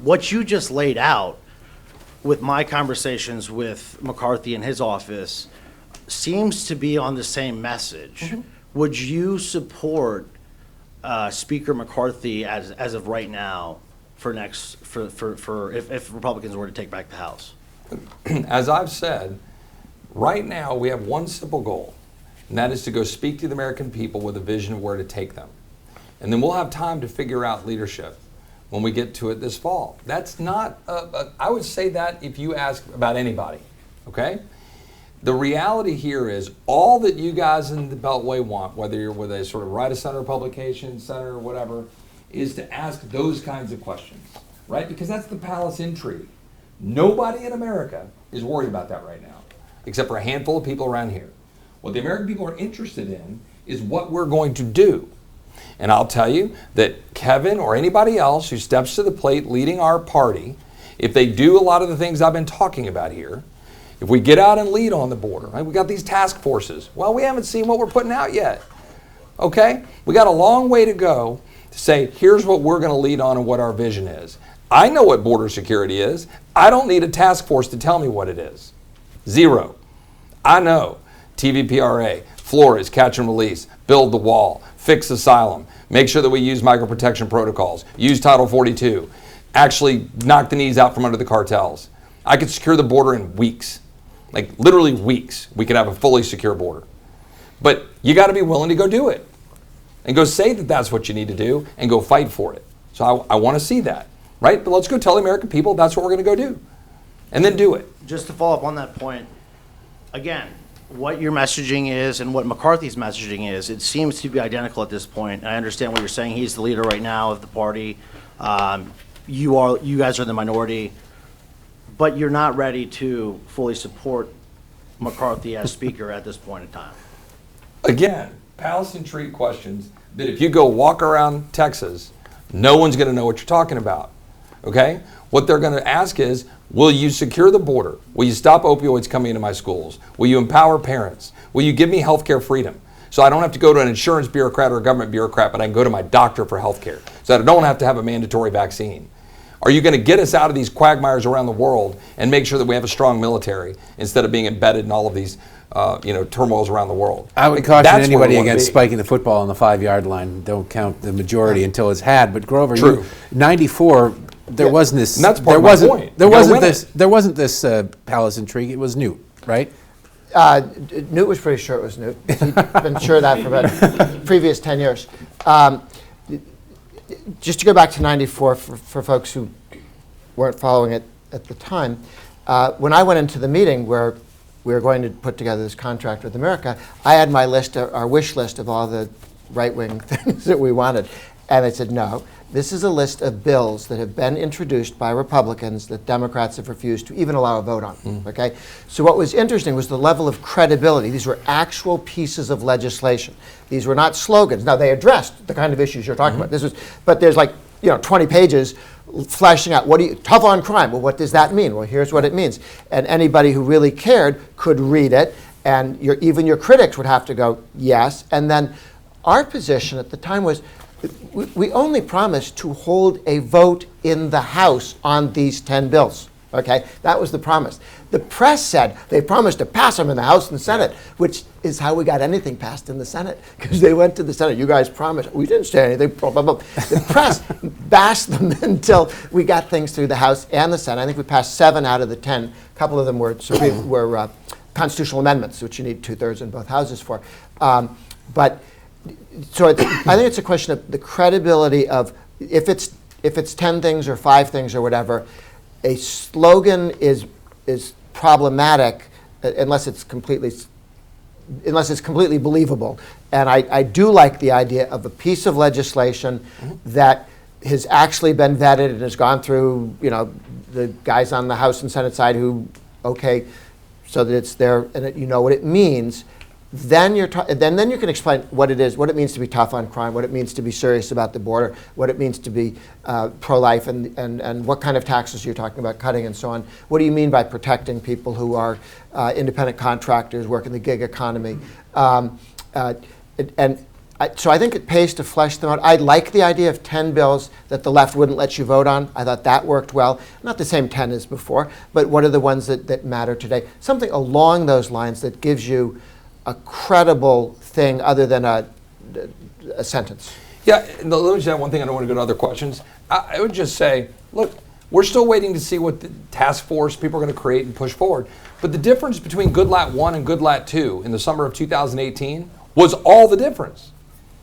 What you just laid out with my conversations with McCarthy in his office seems to be on the same message. Mm-hmm. Would you support Speaker McCarthy as of right now for if Republicans were to take back the House? As I've said, right now we have one simple goal, and that is to go speak to the American people with a vision of where to take them. And then we'll have time to figure out leadership when we get to it this fall. That's not, I would say that if you ask about anybody, okay? The reality here is all that you guys in the Beltway want, whether you're with a sort of right-of-center publication, center, or whatever, is to ask those kinds of questions, right? Because that's the palace intrigue. Nobody in America is worried about that right now, except for a handful of people around here. What the American people are interested in is what we're going to do. And I'll tell you that Kevin or anybody else who steps to the plate leading our party, if they do a lot of the things I've been talking about here, if we get out and lead on the border, right? We got these task forces. Well, we haven't seen what we're putting out yet. Okay? We got a long way to go to say, here's what we're going to lead on and what our vision is. I know what border security is. I don't need a task force to tell me what it is. Zero. I know. TVPRA, Flores, catch and release, build the wall, fix asylum, make sure that we use micro-protection protocols, use Title 42, actually knock the knees out from under the cartels. I could secure the border in weeks, like literally weeks. We could have a fully secure border. But you got to be willing to go do it and go say that that's what you need to do and go fight for it. So I want to see that, right? But let's go tell the American people that's what we're going to go do and then do it. Just to follow up on that point, again, what your messaging is and what McCarthy's messaging is, it seems to be identical at this point. And I understand what you're saying. He's the leader right now of the party. You guys are the minority, but you're not ready to fully support McCarthy as Speaker at this point in time. Again, palace intrigue questions that if you go walk around Texas, No one's going to know what you're talking about. Okay? What they're going to ask is, will you secure the border? Will you stop opioids coming into my schools? Will you empower parents? Will you give me healthcare freedom? So I don't have to go to an insurance bureaucrat or a government bureaucrat, but I can go to my doctor for healthcare. So I don't have to have a mandatory vaccine. Are you going to get us out of these quagmires around the world and make sure that we have a strong military instead of being embedded in all of these turmoils around the world? I would caution anybody against spiking the football on the 5-yard line. Don't count the majority until it's had. But Grover, True. 94, there wasn't this. And that's part of my point. There wasn't this palace intrigue. It was Newt, right? Newt was pretty sure it was Newt. He'd been sure of that for about previous 10 years. Just to go back to 94 for folks who weren't following it at the time, when I went into the meeting where we were going to put together this contract with America, I had my list, our wish list of all the right-wing things that we wanted. And I said, no, this is a list of bills that have been introduced by Republicans that Democrats have refused to even allow a vote on, okay? So what was interesting was the level of credibility. These were actual pieces of legislation. These were not slogans. Now, they addressed the kind of issues you're talking about. But there's 20 pages flashing out, tough on crime. Well, what does that mean? Well, here's what it means. And anybody who really cared could read it, and even your critics would have to go, yes. And then our position at the time was, we only promised to hold a vote in the House on these 10 bills, okay? That was the promise. The press said they promised to pass them in the House and the Senate, which is how we got anything passed in the Senate, because they went to the Senate. You guys promised. We didn't say anything, blah, blah, blah. The press bashed them until we got things through the House and the Senate. I think we passed 7 out of the 10. A couple of them were constitutional amendments, which you need 2/3 in both houses for. So I think it's a question of the credibility of if it's 10 things or 5 things or whatever, a slogan is problematic unless it's completely believable. And I do like the idea of a piece of legislation that has actually been vetted and has gone through, the guys on the House and Senate side who, okay, so that it's there and that you know what it means. Then then you can explain what it is, what it means to be tough on crime, what it means to be serious about the border, what it means to be pro-life, and what kind of taxes you're talking about cutting and so on. What do you mean by protecting people who are independent contractors, work in the gig economy? So I think it pays to flesh them out. I like the idea of 10 bills that the left wouldn't let you vote on. I thought that worked well. Not the same 10 as before, but what are the ones that matter today? Something along those lines that gives you a credible thing other than a sentence. Yeah, let me just add one thing. I don't want to go to other questions. I would just say, look, we're still waiting to see what the task force people are going to create and push forward. But the difference between Good Lat 1 and Good Lat 2 in the summer of 2018 was all the difference.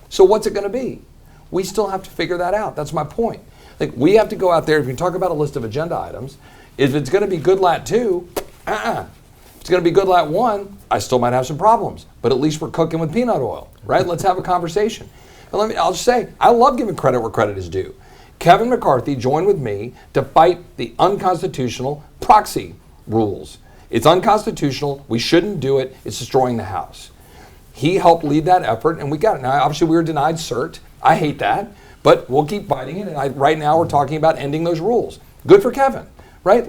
So what's it going to be? We still have to figure that out. That's my point. Like, we have to go out there, if you talk about a list of agenda items, if it's going to be Good Lat 2, If it's going to be Good Lat 1, I still might have some problems. But at least we're cooking with peanut oil, right? Let's have a conversation. But I'll just say, I love giving credit where credit is due. Kevin McCarthy joined with me to fight the unconstitutional proxy rules. It's unconstitutional. We shouldn't do it. It's destroying the House. He helped lead that effort, and we got it. Now, obviously, we were denied cert. I hate that, but we'll keep fighting it. And right now, we're talking about ending those rules. Good for Kevin, right?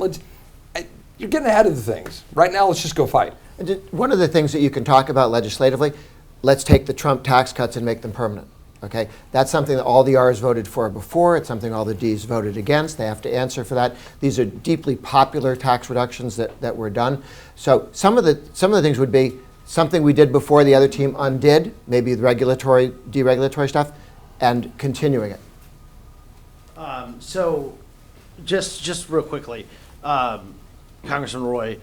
You're getting ahead of the things. Right now, let's just go fight. One of the things that you can talk about legislatively, let's take the Trump tax cuts and make them permanent. Okay, that's something that all the R's voted for before. It's something all the D's voted against. They have to answer for that. These are deeply popular tax reductions that were done. So some of the things would be something we did before the other team undid, maybe the deregulatory stuff, and continuing it. So, just real quickly, Congressman Roy,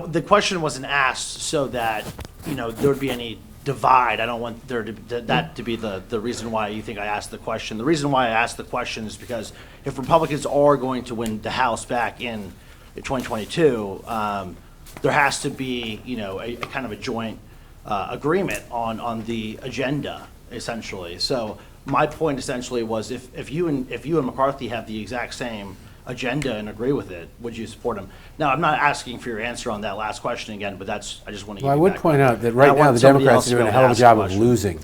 the question wasn't asked so that there would be any divide. I don't want that to be the reason why you think I asked the question. The reason why I asked the question is because if Republicans are going to win the House back in 2022, there has to be a kind of a joint agreement on the agenda, essentially. So my point essentially was if you and McCarthy have the exact same agenda and agree with it, would you support him? Now, I'm not asking for your answer on that last question again, but I just want to. Well, I would point out that right now the Democrats are doing a hell of a job of losing.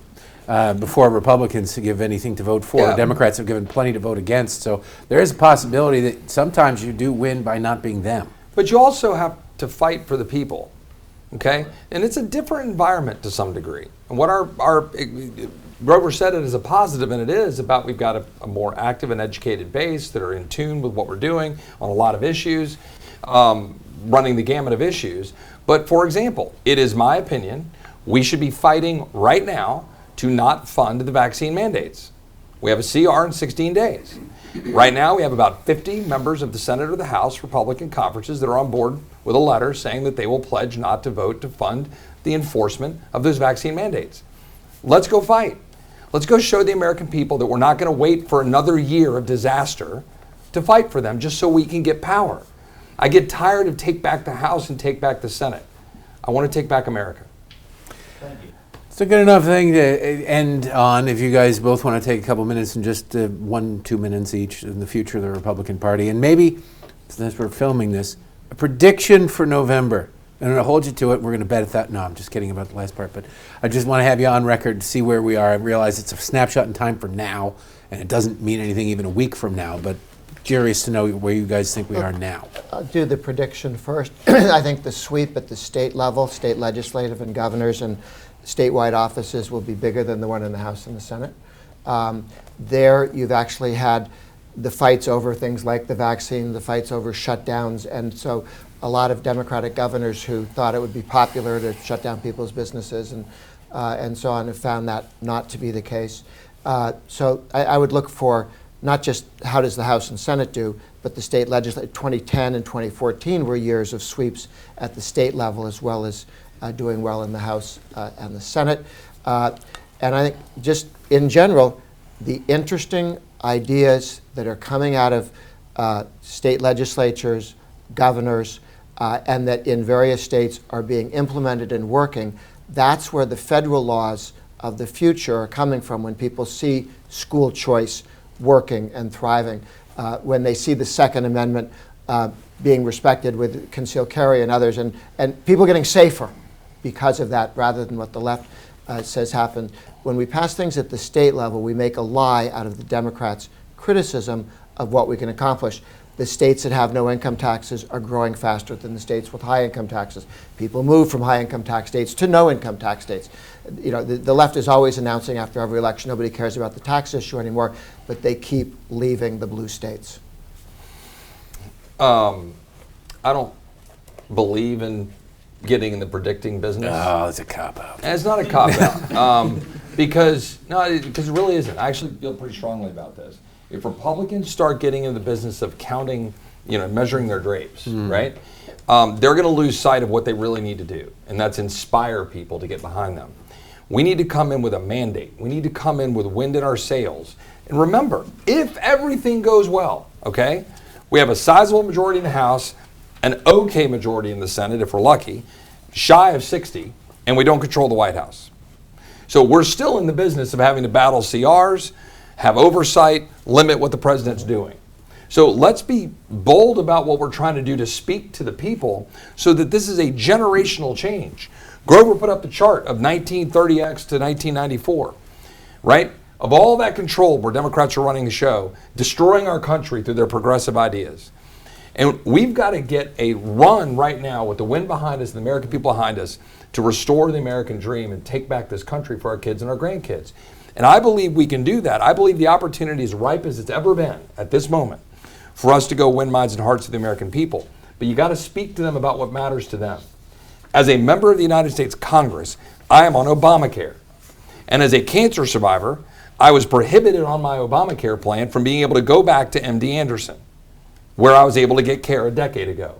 before Republicans give anything to vote for. Yeah. Democrats have given plenty to vote against. So there is a possibility that sometimes you do win by not being them. But you also have to fight for the people, okay? And it's a different environment to some degree. And what our Grover said it as a positive, and it is about we've got a more active and educated base that are in tune with what we're doing on a lot of issues, running the gamut of issues. But for example, it is my opinion we should be fighting right now to not fund the vaccine mandates. We have a CR in 16 days. Right now we have about 50 members of the Senate or the House Republican conferences that are on board with a letter saying that they will pledge not to vote to fund the enforcement of those vaccine mandates. Let's go fight. Let's go show the American people that we're not going to wait for another year of disaster to fight for them just so we can get power. I get tired of take back the House and take back the Senate. I want to take back America. It's a good enough thing to end on. If you guys both want to take a couple minutes and just 1-2 minutes each in the future of the Republican Party, and maybe, since we're filming this, a prediction for November. And I'm going to hold you to it. We're going to bet at that. No, I'm just kidding about the last part. But I just want to have you on record to see where we are. I realize it's a snapshot in time for now, and it doesn't mean anything even a week from now. But curious to know where you guys think we are now. I'll do the prediction first. I think the sweep at the state level, state legislative and governors and statewide offices will be bigger than the one in the House and the Senate. There you've actually had the fights over things like the vaccine, the fights over shutdowns, and so a lot of Democratic governors who thought it would be popular to shut down people's businesses and so on have found that not to be the case. So I would look for not just how does the House and Senate do, but the state legislature. 2010 and 2014 were years of sweeps at the state level as well as doing well in the House and the Senate. And I think just in general, the interesting ideas that are coming out of state legislatures, governors, and that in various states are being implemented and working, that's where the federal laws of the future are coming from when people see school choice working and thriving, when they see the Second Amendment being respected with concealed carry and others, and people getting safer because of that rather than what the left says happened. When we pass things at the state level, we make a lie out of the Democrats' criticism of what we can accomplish. The states that have no income taxes are growing faster than the states with high income taxes. People move from high income tax states to no income tax states. You know, the left is always announcing after every election nobody cares about the tax issue anymore, but they keep leaving the blue states. I don't believe in getting in the predicting business. Oh, it's a cop-out. And it's not a cop-out because it really isn't. I actually feel pretty strongly about this. If Republicans start getting in the business of counting, measuring their grapes, right, they're going to lose sight of what they really need to do, and that's inspire people to get behind them. We need to come in with a mandate. We need to come in with wind in our sails. And remember, if everything goes well, okay, we have a sizable majority in the House, an okay majority in the Senate, if we're lucky, shy of 60, and we don't control the White House. So we're still in the business of having to battle CRs, have oversight, limit what the president's doing. So let's be bold about what we're trying to do to speak to the people so that this is a generational change. Grover put up the chart of 1930X to 1994, right? Of all that control where Democrats are running the show, destroying our country through their progressive ideas. And we've got to get a run right now with the wind behind us and the American people behind us to restore the American dream and take back this country for our kids and our grandkids. And I believe we can do that. I believe the opportunity is ripe as it's ever been at this moment for us to go win minds and hearts of the American people. But you got to speak to them about what matters to them. As a member of the United States Congress, I am on Obamacare. And as a cancer survivor, I was prohibited on my Obamacare plan from being able to go back to MD Anderson, where I was able to get care a decade ago.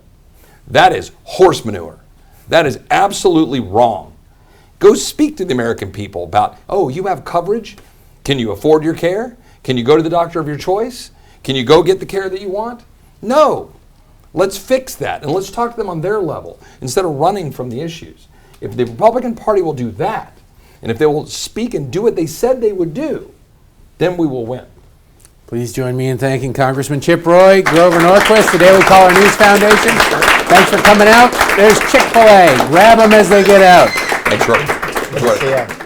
That is horse manure. That is absolutely wrong. Go speak to the American people about, oh, you have coverage? Can you afford your care? Can you go to the doctor of your choice? Can you go get the care that you want? No. Let's fix that, and let's talk to them on their level instead of running from the issues. If the Republican Party will do that, and if they will speak and do what they said they would do, then we will win. Please join me in thanking Congressman Chip Roy, Grover Norquist, the Daily Caller News Foundation. Thanks for coming out. There's Chick-fil-A. Grab them as they get out. Thanks, Roy. Good to see you.